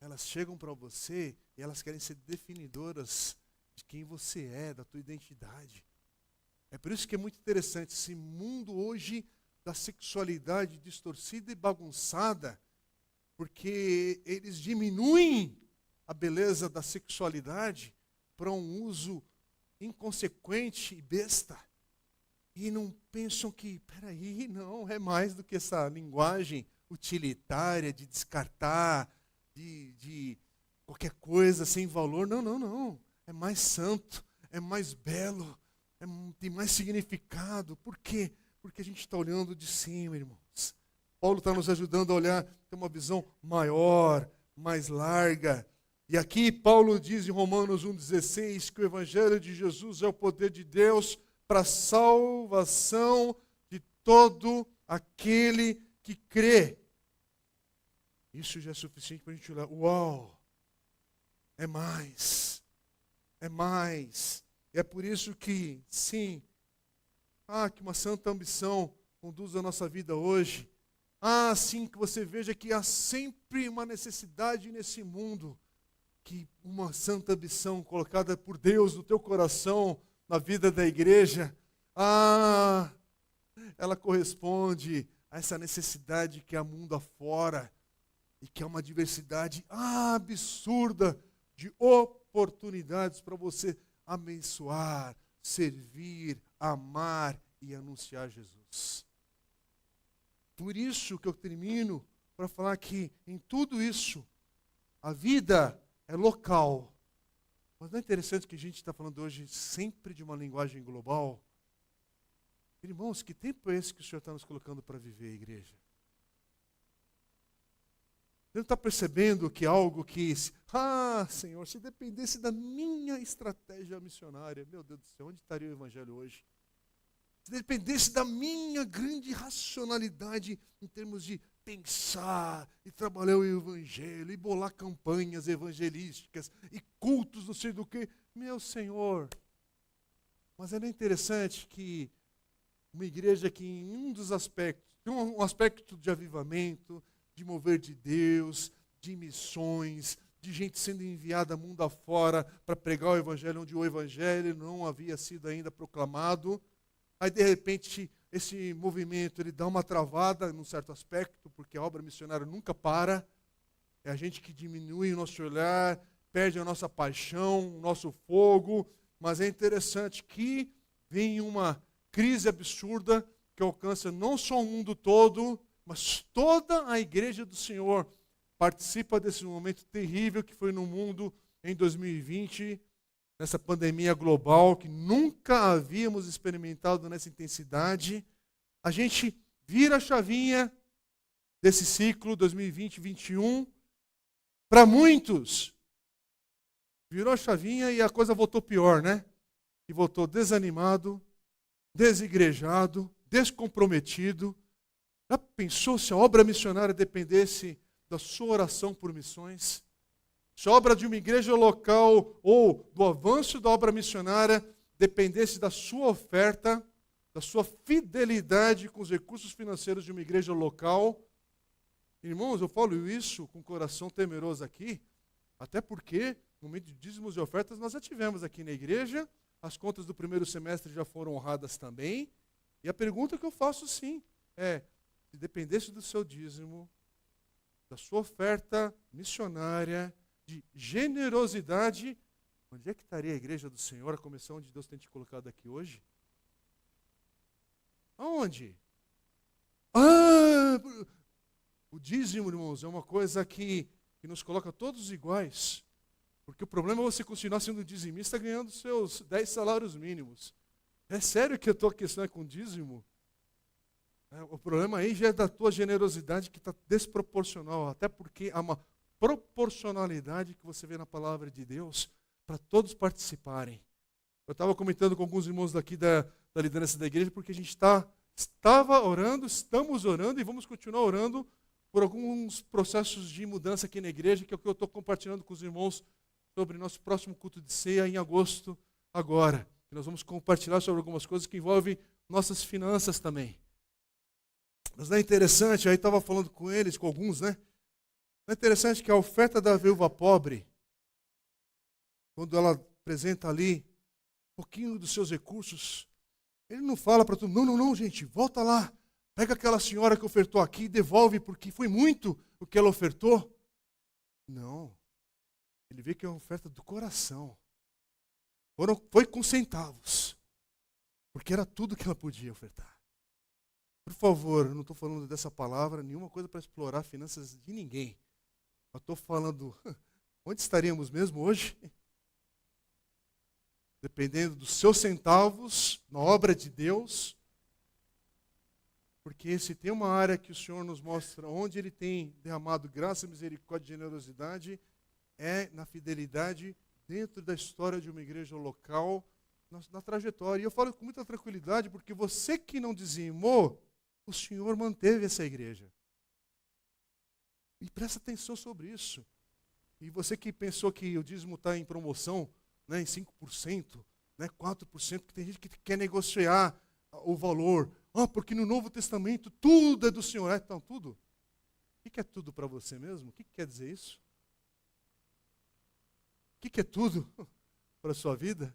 elas chegam para você e elas querem ser definidoras de quem você é, da tua identidade. É por isso que é muito interessante esse mundo hoje da sexualidade distorcida e bagunçada, porque eles diminuem a beleza da sexualidade para um uso inconsequente e besta. E não pensam que, peraí, não, é mais do que essa linguagem utilitária de descartar, de qualquer coisa sem valor. Não, não, não. É mais santo, é mais belo, tem mais significado. Por quê? Porque a gente está olhando de cima, irmãos. Paulo está nos ajudando a olhar, ter uma visão maior, mais larga. E aqui Paulo diz em Romanos 1,16 que o Evangelho de Jesus é o poder de Deus para a salvação de todo aquele que crê. Isso já é suficiente para a gente olhar. Uau! É mais. É mais. E é por isso que, sim, que uma santa ambição conduz a nossa vida hoje. Sim, que você veja que há sempre uma necessidade nesse mundo, que uma santa ambição colocada por Deus no teu coração, na vida da igreja, ela corresponde a essa necessidade que há mundo afora, e que é uma diversidade absurda de oportunidades para você abençoar, servir, amar e anunciar Jesus. Por isso que eu termino para falar que em tudo isso, a vida é local. Mas não é interessante que a gente está falando hoje sempre de uma linguagem global? Irmãos, que tempo é esse que o Senhor está nos colocando para viver, igreja? Você não está percebendo que algo que, Senhor, se dependesse da minha estratégia missionária, meu Deus do céu, onde estaria o Evangelho hoje? se dependesse da minha grande racionalidade em termos de pensar e trabalhar o evangelho, e bolar campanhas evangelísticas, e cultos, não sei do que, meu Senhor. Mas é interessante que uma igreja que em um dos aspectos, tem um aspecto de avivamento, de mover de Deus, de missões, de gente sendo enviada mundo afora para pregar o evangelho onde o evangelho não havia sido ainda proclamado. Aí, de repente, esse movimento ele dá uma travada num certo aspecto, porque a obra missionária nunca para. É a gente que diminui o nosso olhar, perde a nossa paixão, o nosso fogo. Mas é interessante que vem uma crise absurda que alcança não só o mundo todo, mas toda a igreja do Senhor participa desse momento terrível que foi no mundo em 2020, nessa pandemia global que nunca havíamos experimentado nessa intensidade. A gente vira a chavinha desse ciclo 2020-21. Para muitos, virou a chavinha e a coisa voltou pior, né? E voltou desanimado, desigrejado, descomprometido. Já pensou se a obra missionária dependesse da sua oração por missões? Se a obra de uma igreja local ou do avanço da obra missionária dependesse da sua oferta, da sua fidelidade com os recursos financeiros de uma igreja local? Irmãos, eu falo isso com o coração temeroso aqui, até porque no momento de dízimos e ofertas nós já tivemos aqui na igreja. As contas do primeiro semestre já foram honradas também. E a pergunta que eu faço sim é, se dependesse do seu dízimo, da sua oferta missionária, de generosidade, onde é que estaria a igreja do Senhor, a comissão onde Deus tem te colocado aqui hoje? Aonde? O dízimo, irmãos, é uma coisa que nos coloca todos iguais. Porque o problema é você continuar sendo dizimista ganhando seus 10 salários mínimos. É sério que a tua questão é com dízimo? O problema aí já é da tua generosidade que está desproporcional, até porque há uma proporcionalidade que você vê na palavra de Deus para todos participarem. Eu estava comentando com alguns irmãos daqui da liderança da igreja, porque a gente estava orando, estamos orando e vamos continuar orando por alguns processos de mudança aqui na igreja, que é o que eu estou compartilhando com os irmãos sobre nosso próximo culto de ceia em agosto agora. E nós vamos compartilhar sobre algumas coisas que envolvem nossas finanças também. Mas não é interessante, aí estava falando com eles, com alguns, né? Não é interessante que a oferta da viúva pobre, quando ela apresenta ali um pouquinho dos seus recursos, ele não fala para todo mundo, não, gente, volta lá, pega aquela senhora que ofertou aqui e devolve, porque foi muito o que ela ofertou. Não. Ele vê que é uma oferta do coração. Foi com centavos. Porque era tudo que ela podia ofertar. Por favor, eu não estou falando dessa palavra, nenhuma coisa para explorar finanças de ninguém. Eu estou falando, onde estaríamos mesmo hoje? Dependendo dos seus centavos, na obra de Deus. Porque se tem uma área que o Senhor nos mostra onde Ele tem derramado graça, misericórdia e generosidade, é na fidelidade dentro da história de uma igreja local, na trajetória. E eu falo com muita tranquilidade, porque você que não dizimou, o Senhor manteve essa igreja. E presta atenção sobre isso. E você que pensou que o dízimo está em promoção, né, em 5%, né, 4%, que tem gente que quer negociar o valor. Porque no Novo Testamento tudo é do Senhor. Então, tudo? O que é tudo para você mesmo? O que quer dizer isso? O que é tudo para a sua vida?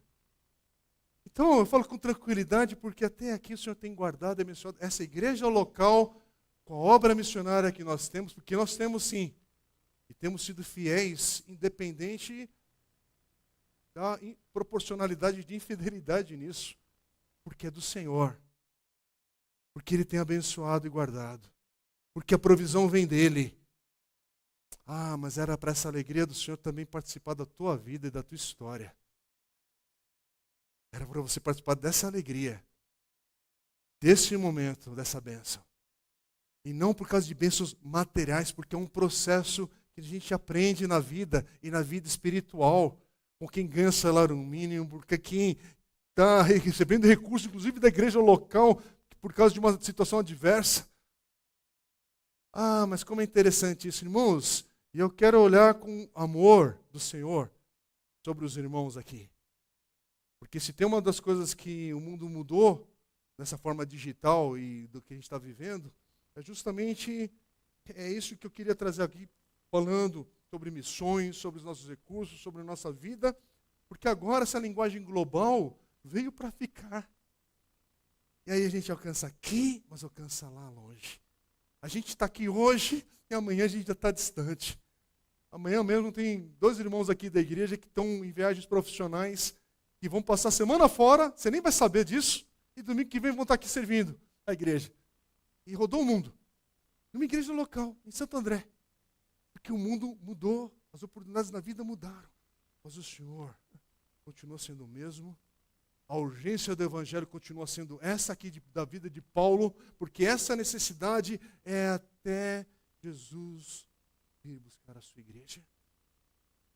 Então, eu falo com tranquilidade, porque até aqui o Senhor tem guardado e abençoado essa igreja local com a obra missionária que nós temos, porque nós temos sim, e temos sido fiéis, independente da proporcionalidade de infidelidade nisso, porque é do Senhor, porque Ele tem abençoado e guardado, porque a provisão vem dEle. Mas era para essa alegria do Senhor também participar da tua vida e da tua história. Era para você participar dessa alegria, desse momento, dessa bênção. E não por causa de bênçãos materiais, porque é um processo que a gente aprende na vida e na vida espiritual. Com quem ganha salário mínimo, porque quem está recebendo recursos, inclusive da igreja local, por causa de uma situação adversa. Mas como é interessante isso, irmãos. E eu quero olhar com amor do Senhor sobre os irmãos aqui. Porque se tem uma das coisas que o mundo mudou, nessa forma digital e do que a gente está vivendo, é justamente isso que eu queria trazer aqui, falando sobre missões, sobre os nossos recursos, sobre a nossa vida, porque agora essa linguagem global veio para ficar. E aí a gente alcança aqui, mas alcança lá longe. A gente está aqui hoje e amanhã a gente já está distante. Amanhã mesmo tem 2 irmãos aqui da igreja que estão em viagens profissionais, que vão passar semana fora, você nem vai saber disso, e domingo que vem vão estar aqui servindo a igreja. E rodou o mundo. Numa igreja local, em Santo André. Porque o mundo mudou, as oportunidades na vida mudaram. Mas o Senhor continua sendo o mesmo. A urgência do Evangelho continua sendo essa aqui da vida de Paulo, porque essa necessidade é até Jesus vir buscar a sua igreja.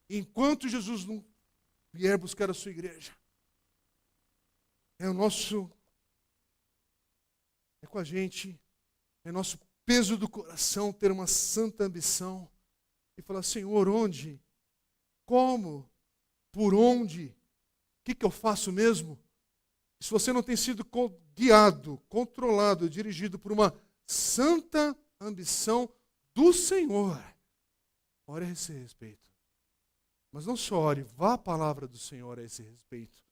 Enquanto Jesus não vier buscar a sua igreja, é com a gente, é nosso peso do coração ter uma santa ambição e falar: Senhor, onde? Como? Por onde? O que eu faço mesmo? Se você não tem sido guiado, controlado, dirigido por uma santa ambição do Senhor, ore a esse respeito. Mas não só ore, vá a palavra do Senhor a esse respeito.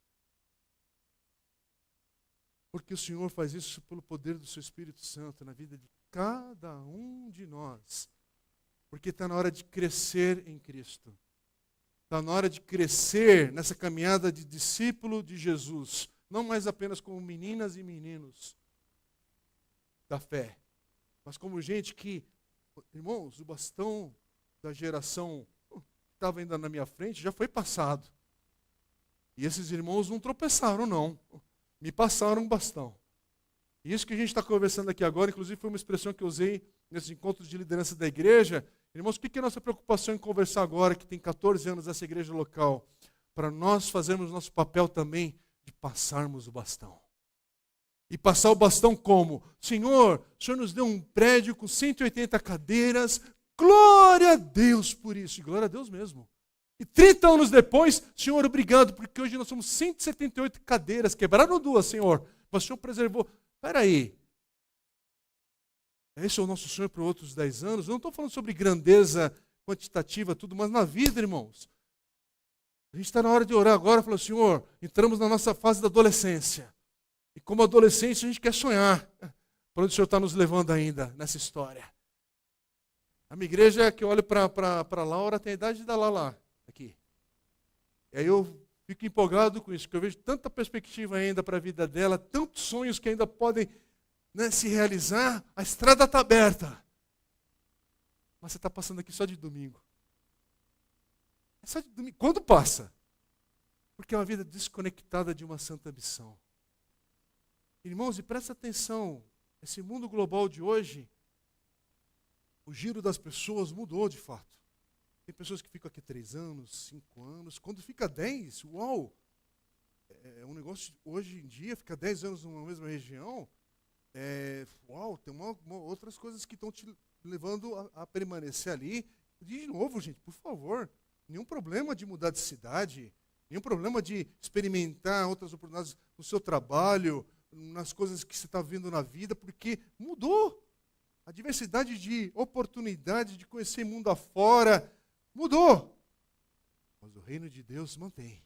Porque o Senhor faz isso pelo poder do seu Espírito Santo na vida de cada um de nós. Porque está na hora de crescer em Cristo. Está na hora de crescer nessa caminhada de discípulo de Jesus. Não mais apenas como meninas e meninos da fé, mas como gente que, irmãos, o bastão da geração que estava ainda na minha frente já foi passado. E esses irmãos não tropeçaram, não. Me passaram um bastão. E isso que a gente está conversando aqui agora, inclusive foi uma expressão que eu usei nesses encontros de liderança da igreja. Irmãos, o que é a nossa preocupação em conversar agora, que tem 14 anos essa igreja local? Para nós fazermos nosso papel também de passarmos o bastão. E passar o bastão como? Senhor, o Senhor nos deu um prédio com 180 cadeiras, glória a Deus por isso, e glória a Deus mesmo. E 30 anos depois, Senhor, obrigado, porque hoje nós somos 178 cadeiras, quebraram 2, Senhor, mas o Senhor preservou. Espera aí. Esse é o nosso sonho para outros 10 anos. Eu não estou falando sobre grandeza quantitativa, tudo, mas na vida, irmãos. A gente está na hora de orar agora, falar: Senhor, entramos na nossa fase da adolescência. E como adolescente, a gente quer sonhar. Para onde o Senhor está nos levando ainda nessa história? A minha igreja, que eu olho para a Laura, tem a idade da Lala aqui. E aí eu fico empolgado com isso, porque eu vejo tanta perspectiva ainda para a vida dela, tantos sonhos que ainda podem, se realizar. A estrada está aberta. Mas você está passando aqui só de domingo. É só de domingo. Quando passa? Porque é uma vida desconectada de uma santa ambição. Irmãos, e presta atenção, esse mundo global de hoje, o giro das pessoas mudou de fato. Tem pessoas que ficam aqui 3 anos, 5 anos, quando fica 10, uau! É um negócio, hoje em dia, ficar 10 anos numa mesma região, uau, tem outras coisas que estão te levando a permanecer ali. De novo, gente, por favor, nenhum problema de mudar de cidade, nenhum problema de experimentar outras oportunidades no seu trabalho, nas coisas que você está vivendo na vida, porque mudou. A diversidade de oportunidades de conhecer mundo afora mudou. Mas o reino de Deus mantém.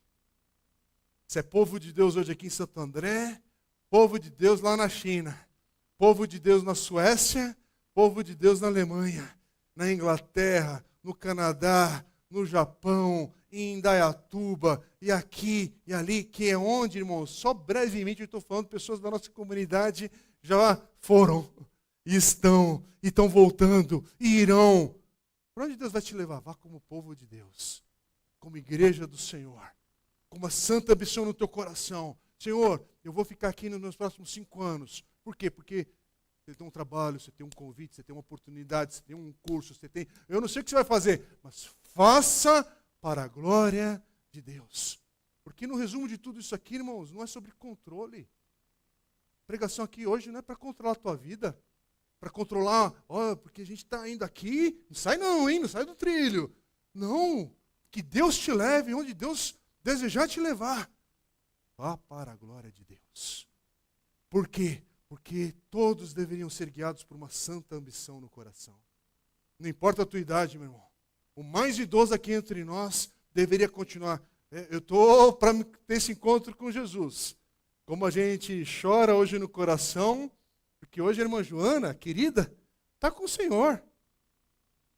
Você é povo de Deus hoje aqui em Santo André, povo de Deus lá na China, povo de Deus na Suécia, povo de Deus na Alemanha, na Inglaterra, no Canadá, no Japão, em Indaiatuba, e aqui e ali, que é onde, irmãos? Só brevemente eu estou falando, pessoas da nossa comunidade já foram, e estão voltando, e irão. Para onde Deus vai te levar? Vá como povo de Deus, como igreja do Senhor, com uma santa ambição no teu coração. Senhor, eu vou ficar aqui nos meus próximos 5 anos. Por quê? Porque você tem um trabalho, você tem um convite, você tem uma oportunidade, você tem um curso, você tem... Eu não sei o que você vai fazer, mas faça para a glória de Deus. Porque no resumo de tudo isso aqui, irmãos, não é sobre controle. A pregação aqui hoje não é para controlar a tua vida, para controlar, porque a gente está indo aqui, não sai não, hein? Não sai do trilho. Não, que Deus te leve onde Deus desejar te levar. Vá para a glória de Deus. Por quê? Porque todos deveriam ser guiados por uma santa ambição no coração. Não importa a tua idade, meu irmão. O mais idoso aqui entre nós deveria continuar. Eu estou para ter esse encontro com Jesus. Como a gente chora hoje no coração, porque hoje a irmã Joana, querida, está com o Senhor.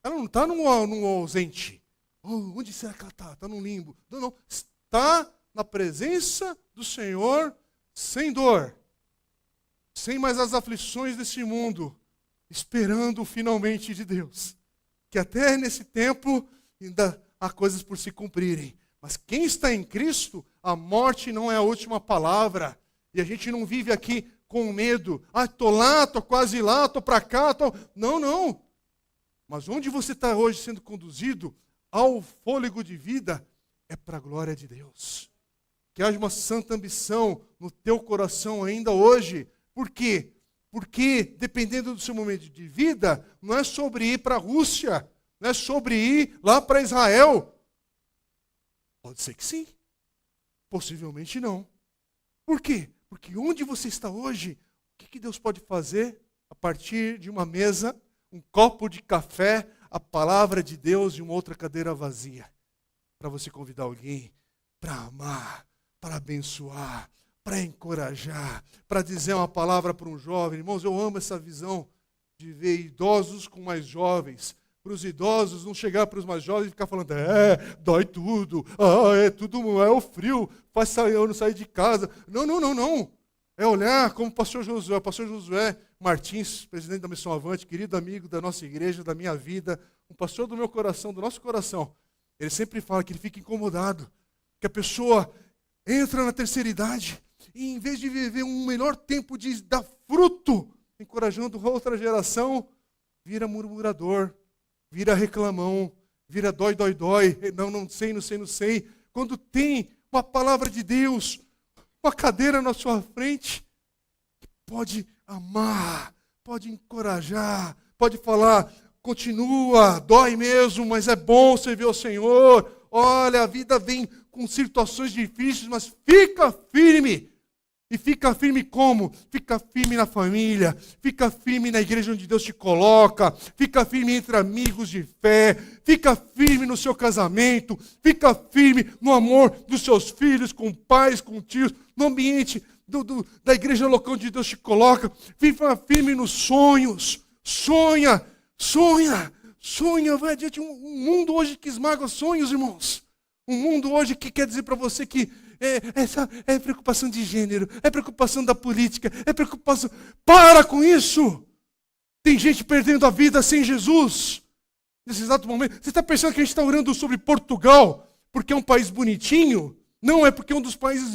Ela não está num ausente. Onde será que ela está? Está num limbo. Não. Está na presença do Senhor, sem dor. Sem mais as aflições desse mundo, esperando finalmente de Deus. Que até nesse tempo ainda há coisas por se cumprirem. Mas quem está em Cristo, a morte não é a última palavra. E a gente não vive aqui com medo. Estou lá, estou quase lá, estou para cá. Não. Mas onde você está hoje sendo conduzido ao fôlego de vida, é para a glória de Deus. Que haja uma santa ambição no teu coração ainda hoje. Por quê? Porque, dependendo do seu momento de vida, não é sobre ir para a Rússia, não é sobre ir lá para Israel. Pode ser que sim, possivelmente não. Por quê? Porque onde você está hoje, o que Deus pode fazer a partir de uma mesa, um copo de café, a palavra de Deus e uma outra cadeira vazia? Para você convidar alguém para amar, para abençoar, para encorajar, para dizer uma palavra para um jovem. Irmãos, eu amo essa visão de ver idosos com mais jovens. Para os idosos não chegar para os mais jovens e ficar falando, dói tudo, é o frio, faz eu não sair de casa. Não. É olhar como o pastor Josué Martins, presidente da Missão Avante, querido amigo da nossa igreja, da minha vida, um pastor do meu coração, do nosso coração. Ele sempre fala que ele fica incomodado, que a pessoa entra na terceira idade, e em vez de viver um melhor tempo de dar fruto, encorajando outra geração, vira murmurador, vira reclamão, vira dói, não sei. Quando tem uma palavra de Deus, uma cadeira na sua frente, pode amar, pode encorajar, pode falar, continua, dói mesmo, mas é bom servir ao Senhor. Olha, a vida vem com situações difíceis, mas fica firme. E fica firme como? Fica firme na família, fica firme na igreja onde Deus te coloca, fica firme entre amigos de fé, fica firme no seu casamento, fica firme no amor dos seus filhos, com pais, com tios, no ambiente da igreja local onde Deus te coloca. Fica firme nos sonhos, sonha, vai adiante. Um mundo hoje que esmaga sonhos, irmãos. Um mundo hoje que quer dizer para você que é preocupação de gênero, é preocupação da política, é preocupação... Para com isso! Tem gente perdendo a vida sem Jesus. Nesse exato momento. Você está pensando que a gente está orando sobre Portugal porque é um país bonitinho? Não, é porque é um dos países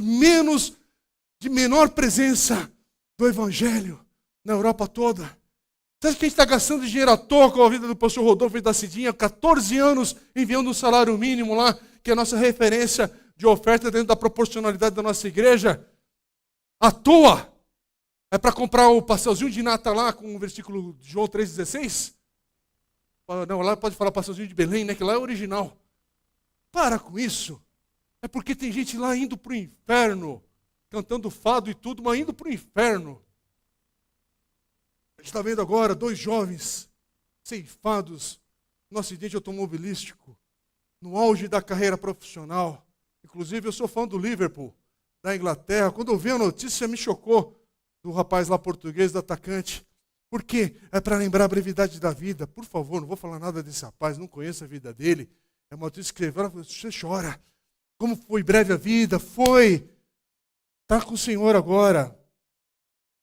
de menor presença do Evangelho na Europa toda. Você acha que a gente está gastando dinheiro à toa com a vida do pastor Rodolfo e da Cidinha, 14 anos enviando um salário mínimo lá, que é a nossa referência de oferta dentro da proporcionalidade da nossa igreja, à toa? É para comprar o pastelzinho de nata lá com o versículo de João 3,16? Não, lá pode falar pastelzinho de Belém, né? Que lá é original. Para com isso. É porque tem gente lá indo para o inferno, cantando fado e tudo, mas indo para o inferno. A gente está vendo agora 2 jovens ceifados no acidente automobilístico, no auge da carreira profissional. Inclusive, eu sou fã do Liverpool, da Inglaterra. Quando eu vi a notícia, me chocou, do rapaz lá português, do atacante. Por quê? É para lembrar a brevidade da vida. Por favor, não vou falar nada desse rapaz, não conheço a vida dele. É uma notícia que você chora. Como foi breve a vida? Foi. Está com o Senhor agora.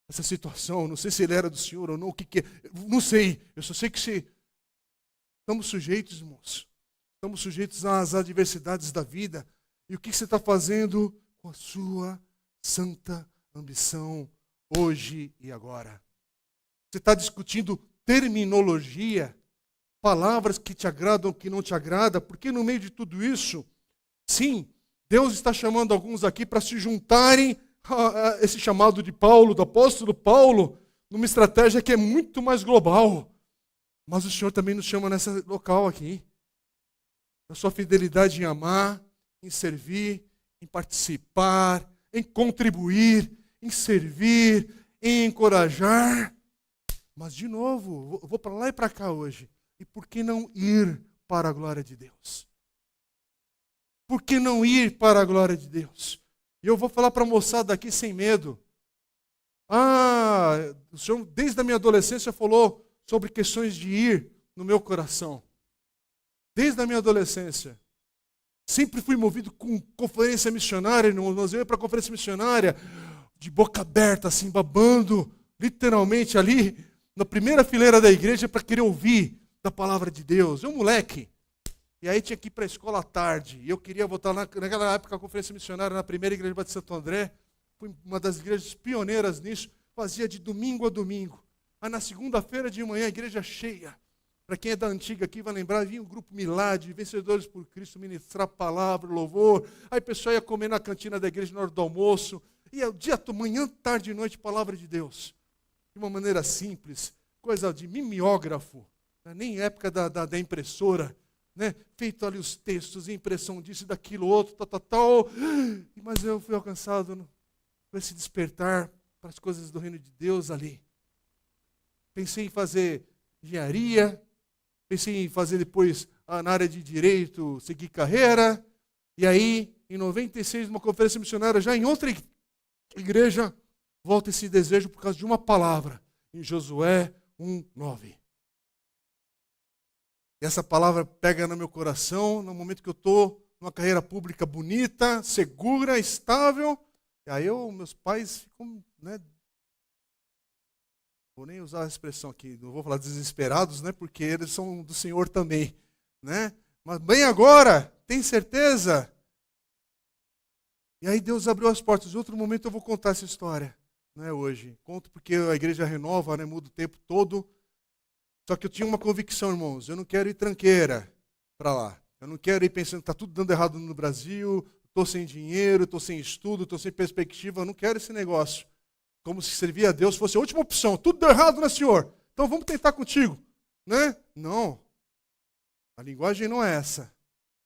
Essa situação, não sei se ele era do Senhor ou não, o que é. Não sei, eu só sei que estamos sujeitos, irmãos. Estamos sujeitos às adversidades da vida. E o que você está fazendo com a sua santa ambição hoje e agora? Você está discutindo terminologia, palavras que te agradam, que não te agradam, porque no meio de tudo isso, sim, Deus está chamando alguns aqui para se juntarem a esse chamado de Paulo, do apóstolo Paulo, numa estratégia que é muito mais global. Mas o Senhor também nos chama nesse local aqui. A sua fidelidade em amar, em servir, em participar, em contribuir, em servir, em encorajar. Mas, de novo, eu vou para lá e para cá hoje. E por que não ir para a glória de Deus? Por que não ir para a glória de Deus? E eu vou falar para a moçada aqui sem medo. O Senhor, desde a minha adolescência, falou sobre questões de ir no meu coração. Desde a minha adolescência. Sempre fui movido com conferência missionária, irmãos. Eu ia para a conferência missionária, de boca aberta, assim, babando, literalmente ali, na primeira fileira da igreja, para querer ouvir da palavra de Deus. Eu, moleque. E aí tinha que ir para a escola à tarde. E eu queria voltar naquela época a conferência missionária na primeira igreja de Santo André. Fui uma das igrejas pioneiras nisso. Fazia de domingo a domingo. Aí na segunda-feira de manhã, a igreja cheia. Para quem é da antiga aqui vai lembrar, vinha o grupo Milad, Vencedores por Cristo, ministrar palavra, louvor. Aí o pessoal ia comer na cantina da igreja na hora do almoço. E o dia todo, manhã, tarde e noite, palavra de Deus. De uma maneira simples, coisa de mimeógrafo. Nem época da impressora. Né? Feito ali os textos, impressão disso e daquilo, outro, tal. Mas eu fui alcançado por esse despertar para as coisas do reino de Deus ali. Pensei em fazer engenharia, pensei em fazer depois na área de direito, seguir carreira. E aí, em 96, numa conferência missionária, já em outra igreja, volta esse desejo por causa de uma palavra, em Josué 1:9. E essa palavra pega no meu coração, no momento que eu estou numa carreira pública bonita, segura, estável. E aí meus pais ficam, né? Vou nem usar a expressão aqui, não vou falar desesperados, né? Porque eles são do Senhor também, né? Mas bem agora, tem certeza? E aí Deus abriu as portas. Em outro momento eu vou contar essa história, não é hoje. Conto porque a igreja renova, né? Muda o tempo todo. Só que eu tinha uma convicção, irmãos, eu não quero ir tranqueira para lá. Eu não quero ir pensando que está tudo dando errado no Brasil, estou sem dinheiro, estou sem estudo, estou sem perspectiva, eu não quero esse negócio. Como se servir a Deus fosse a última opção. Tudo deu errado, né, Senhor? Então vamos tentar contigo. Né? Não. A linguagem não é essa.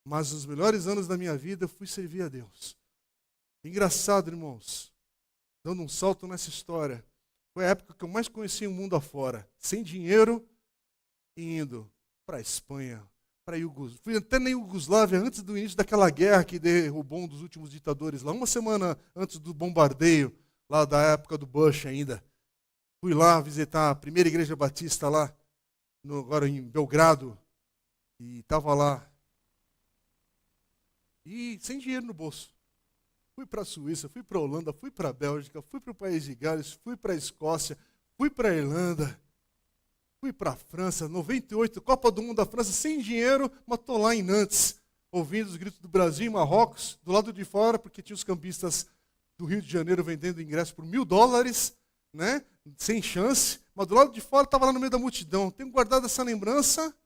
Mas nos melhores anos da minha vida eu fui servir a Deus. Engraçado, irmãos, dando um salto nessa história. Foi a época que eu mais conheci o mundo afora. Sem dinheiro, indo para a Espanha, para a Iugoslávia. Fui até na Iugoslávia antes do início daquela guerra que derrubou um dos últimos ditadores lá, uma semana antes do bombardeio, lá da época do Bush ainda. Fui lá visitar a primeira igreja batista lá, agora em Belgrado, e estava lá. E sem dinheiro no bolso. Fui para a Suíça, fui para a Holanda, fui para a Bélgica, fui para o País de Gales, fui para a Escócia, fui para a Irlanda. Fui para a França, 98, Copa do Mundo da França, sem dinheiro, mas estou lá em Nantes, ouvindo os gritos do Brasil em Marrocos, do lado de fora, porque tinha os cambistas do Rio de Janeiro vendendo ingresso por $1.000, né? Sem chance, mas do lado de fora estava lá no meio da multidão. Tenho guardado essa lembrança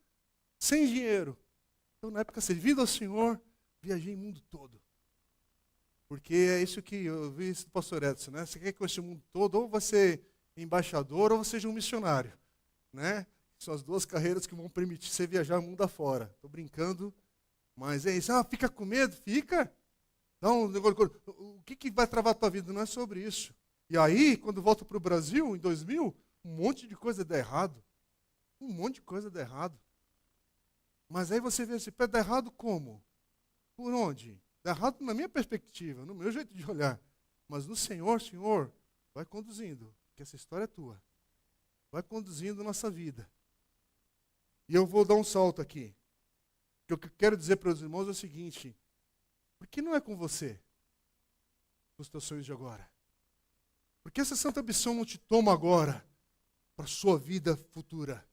sem dinheiro. Então, na época, servindo ao Senhor, viajei o mundo todo. Porque é isso que eu vi do pastor Edson, né? Você quer conhecer o mundo todo, ou você é embaixador, ou você seja um missionário. Né? São as duas carreiras que vão permitir você viajar o mundo afora. Estou brincando, mas é isso. Fica com medo? Fica. O que vai travar a tua vida? Não é sobre isso. E aí, quando volto para o Brasil, em 2000, um monte de coisa dá errado. Um monte de coisa dá errado. Mas aí você vê assim, dá errado como? Por onde? Dá errado na minha perspectiva, no meu jeito de olhar. Mas no Senhor, vai conduzindo, que essa história é tua. Vai conduzindo a nossa vida. E eu vou dar um salto aqui. O que eu quero dizer para os irmãos é o seguinte: por que não é com você os teus sonhos de agora? Por que essa santa ambição não te toma agora para a sua vida futura?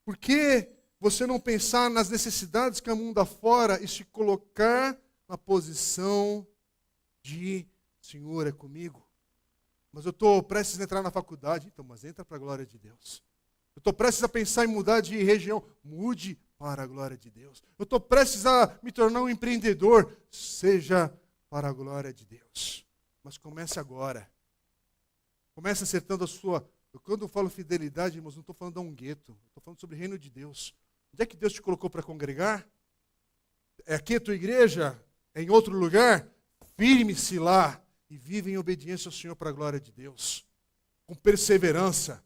Por que você não pensar nas necessidades que há mundo afora e se colocar na posição de Senhor, é comigo? Mas eu estou prestes a entrar na faculdade. Então, mas entra para a glória de Deus. Eu estou prestes a pensar em mudar de região. Mude para a glória de Deus. Eu estou prestes a me tornar um empreendedor. Seja para a glória de Deus. Mas comece agora. Comece acertando a sua... Quando eu falo fidelidade, irmãos, não estou falando de um gueto. Estou falando sobre o reino de Deus. Onde é que Deus te colocou para congregar? É aqui a tua igreja? É em outro lugar? Firme-se lá e vive em obediência ao Senhor para a glória de Deus. Com perseverança.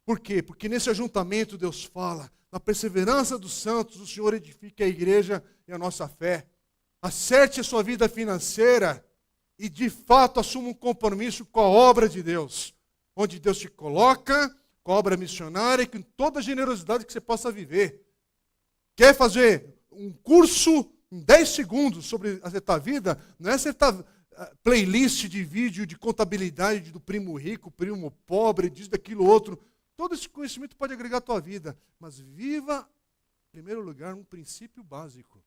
Por quê? Porque nesse ajuntamento Deus fala, na perseverança dos santos, o Senhor edifica a igreja e a nossa fé. Acerte a sua vida financeira e de fato assuma um compromisso com a obra de Deus. Onde Deus te coloca, com a obra missionária e com toda a generosidade que você possa viver. Quer fazer um curso em 10 segundos sobre acertar a vida? Não é acertar playlist de vídeo de contabilidade do primo rico, primo pobre, disso, daquilo, outro. Todo esse conhecimento pode agregar à tua vida. Mas viva, em primeiro lugar, um princípio básico.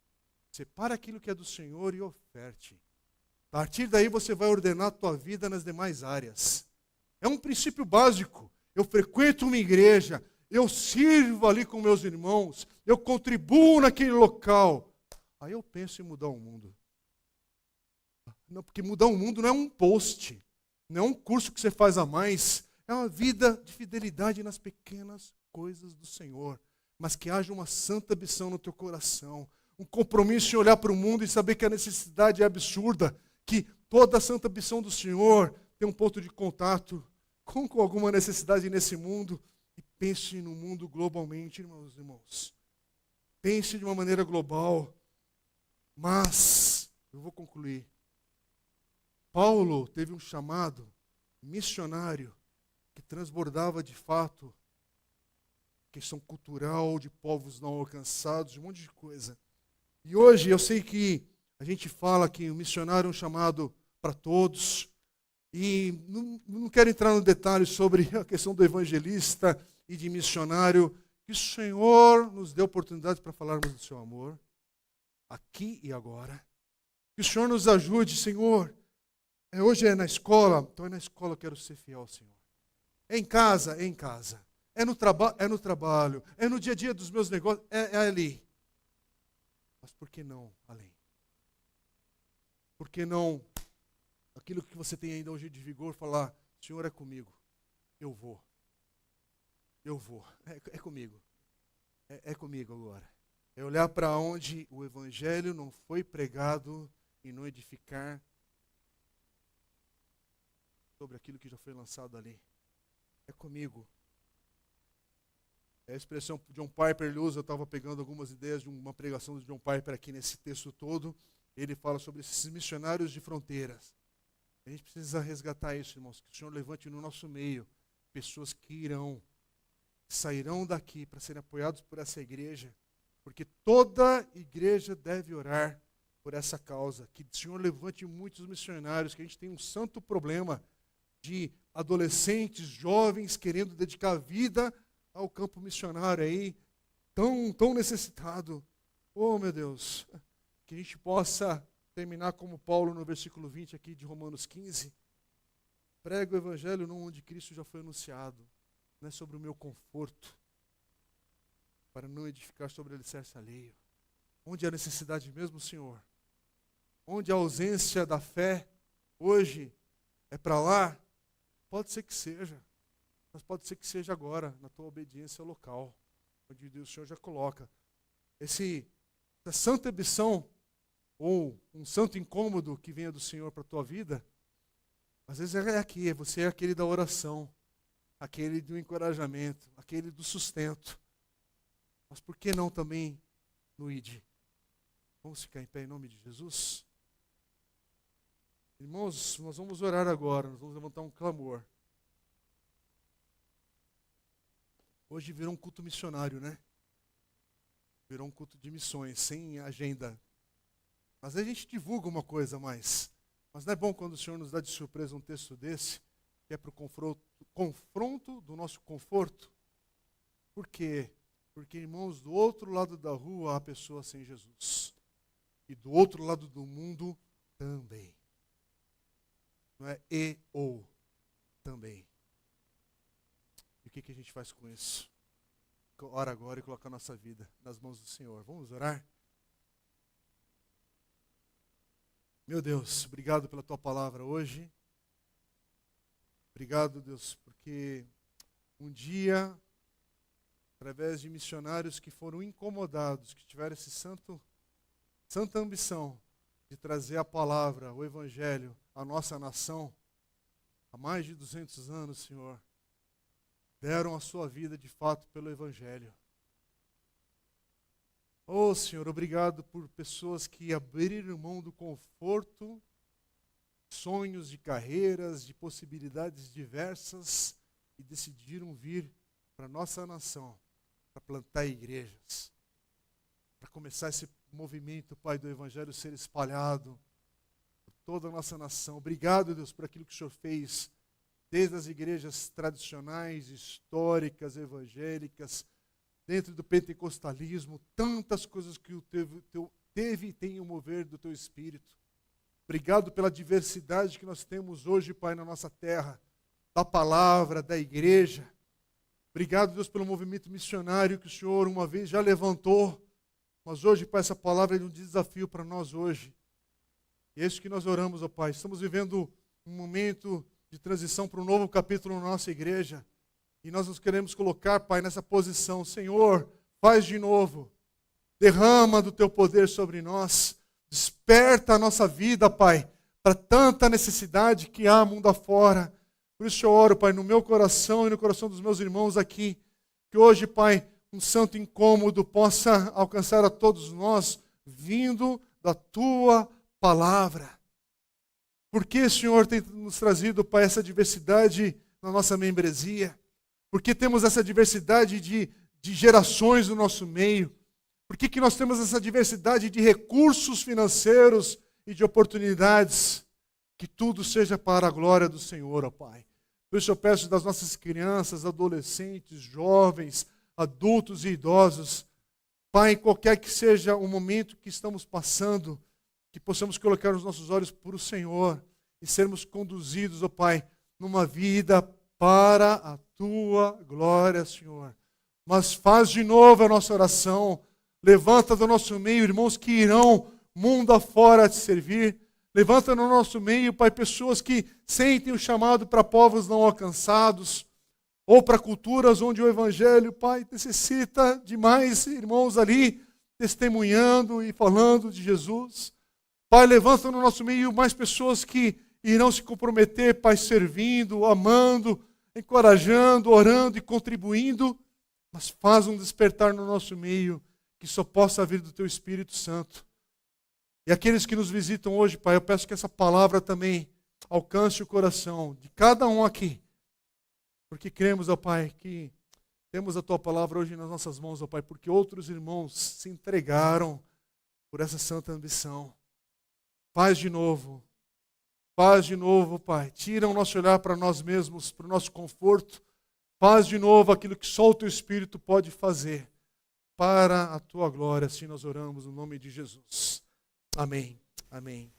Separa aquilo que é do Senhor e oferte. A partir daí você vai ordenar a tua vida nas demais áreas. É um princípio básico. Eu frequento uma igreja, eu sirvo ali com meus irmãos, eu contribuo naquele local. Aí eu penso em mudar o mundo. Não, porque mudar o mundo não é um post, não é um curso que você faz a mais, é uma vida de fidelidade nas pequenas coisas do Senhor. Mas que haja uma santa ambição no teu coração, um compromisso em olhar para o mundo e saber que a necessidade é absurda, que toda a santa ambição do Senhor tem um ponto de contato com alguma necessidade nesse mundo. E pense no mundo globalmente, irmãos. Pense de uma maneira global. Mas, eu vou concluir. Paulo teve um chamado missionário que transbordava de fato questão cultural, de povos não alcançados, um monte de coisa. E hoje eu sei que a gente fala que o missionário é um chamado para todos. E não quero entrar no detalhe sobre a questão do evangelista e de missionário. Que o Senhor nos dê oportunidade para falarmos do seu amor, aqui e agora. Que o Senhor nos ajude, Senhor. Hoje é na escola, então é na escola eu quero ser fiel ao Senhor. É em casa, é em casa. É no trabalho. É no dia a dia dos meus negócios, é ali. Mas por que não além? Por que não... aquilo que você tem ainda hoje de vigor, falar, Senhor é comigo, eu vou. É comigo. É comigo agora. É olhar para onde o Evangelho não foi pregado e não edificar sobre aquilo que já foi lançado ali. É comigo. É a expressão que John Piper ele usa, eu estava pegando algumas ideias de uma pregação de John Piper aqui nesse texto todo. Ele fala sobre esses missionários de fronteiras. A gente precisa resgatar isso, irmãos. Que o Senhor levante no nosso meio pessoas que sairão daqui para serem apoiados por essa igreja. Porque toda igreja deve orar por essa causa. Que o Senhor levante muitos missionários, que a gente tem um santo problema de adolescentes, jovens, querendo dedicar a vida ao campo missionário aí, tão necessitado. Oh, meu Deus, que a gente possa terminar como Paulo no versículo 20 aqui de Romanos 15. Prego o evangelho não onde Cristo já foi anunciado, não é sobre o meu conforto, para não edificar sobre alicerce alheio. Onde há necessidade mesmo, Senhor? Onde a ausência da fé hoje é para lá? Pode ser que seja, mas pode ser que seja agora, na tua obediência local, onde Deus, o Senhor já coloca. Essa santa ambição, ou um santo incômodo que venha do Senhor para a tua vida, às vezes é aqui, você é aquele da oração, aquele do encorajamento, aquele do sustento. Mas por que não também no ID? Vamos ficar em pé em nome de Jesus? Irmãos, nós vamos orar agora, nós vamos levantar um clamor. Hoje virou um culto missionário, né? Virou um culto de missões, sem agenda. Mas aí a gente divulga uma coisa a mais. Mas não é bom quando o Senhor nos dá de surpresa um texto desse, que é para o confronto do nosso conforto? Por quê? Porque, irmãos, do outro lado da rua há pessoas sem Jesus. E do outro lado do mundo também. Não é e ou também. E o que a gente faz com isso? ora agora e coloca a nossa vida nas mãos do Senhor. Vamos orar? Meu Deus, obrigado pela tua palavra hoje. Obrigado, Deus, porque um dia, através de missionários que foram incomodados, que tiveram essa santa ambição de trazer a palavra, o Evangelho, à nossa nação, há mais de 200 anos, Senhor, deram a sua vida de fato pelo Evangelho. Oh, Senhor, obrigado por pessoas que abriram mão do conforto, sonhos de carreiras, de possibilidades diversas e decidiram vir para a nossa nação, para plantar igrejas, para começar esse movimento, Pai, do Evangelho ser espalhado por toda a nossa nação. Obrigado, Deus, por aquilo que o Senhor fez, desde as igrejas tradicionais, históricas, evangélicas, dentro do pentecostalismo, tantas coisas que teve e tem o mover do Teu Espírito. Obrigado pela diversidade que nós temos hoje, Pai, na nossa terra, da palavra, da igreja. Obrigado, Deus, pelo movimento missionário que o Senhor uma vez já levantou, mas hoje, Pai, essa palavra é um desafio para nós hoje. E é isso que nós oramos, ó Pai. Estamos vivendo um momento de transição para um novo capítulo na nossa igreja. E nós nos queremos colocar, Pai, nessa posição. Senhor, faz de novo. Derrama do Teu poder sobre nós. Desperta a nossa vida, Pai, para tanta necessidade que há mundo afora. Por isso eu oro, Pai, no meu coração e no coração dos meus irmãos aqui, que hoje, Pai, um santo incômodo possa alcançar a todos nós, vindo da Tua palavra. Por que, Senhor, tem nos trazido, Pai, essa diversidade na nossa membresia? Por que temos essa diversidade de gerações no nosso meio? Por que nós temos essa diversidade de recursos financeiros e de oportunidades? Que tudo seja para a glória do Senhor, ó Pai. Por isso eu peço das nossas crianças, adolescentes, jovens, adultos e idosos, Pai, qualquer que seja o momento que estamos passando, que possamos colocar os nossos olhos para o Senhor e sermos conduzidos, ó Pai, numa vida para a Tua glória, Senhor. Mas faz de novo a nossa oração. Levanta do nosso meio, irmãos que irão mundo afora te servir. Levanta no nosso meio, Pai, pessoas que sentem o chamado para povos não alcançados, ou para culturas onde o Evangelho, Pai, necessita de mais irmãos ali, testemunhando e falando de Jesus. Pai, levanta no nosso meio mais pessoas que irão se comprometer, Pai, servindo, amando, encorajando, orando e contribuindo, mas faz um despertar no nosso meio, que só possa vir do Teu Espírito Santo. E aqueles que nos visitam hoje, Pai, eu peço que essa palavra também alcance o coração de cada um aqui. Porque cremos, ó Pai, que temos a Tua palavra hoje nas nossas mãos, ó Pai, porque outros irmãos se entregaram por essa santa ambição. Faz de novo, Pai. Tira o nosso olhar para nós mesmos, para o nosso conforto. Faz de novo aquilo que só o Teu Espírito pode fazer. Para a Tua glória, assim nós oramos no nome de Jesus. Amém. Amém.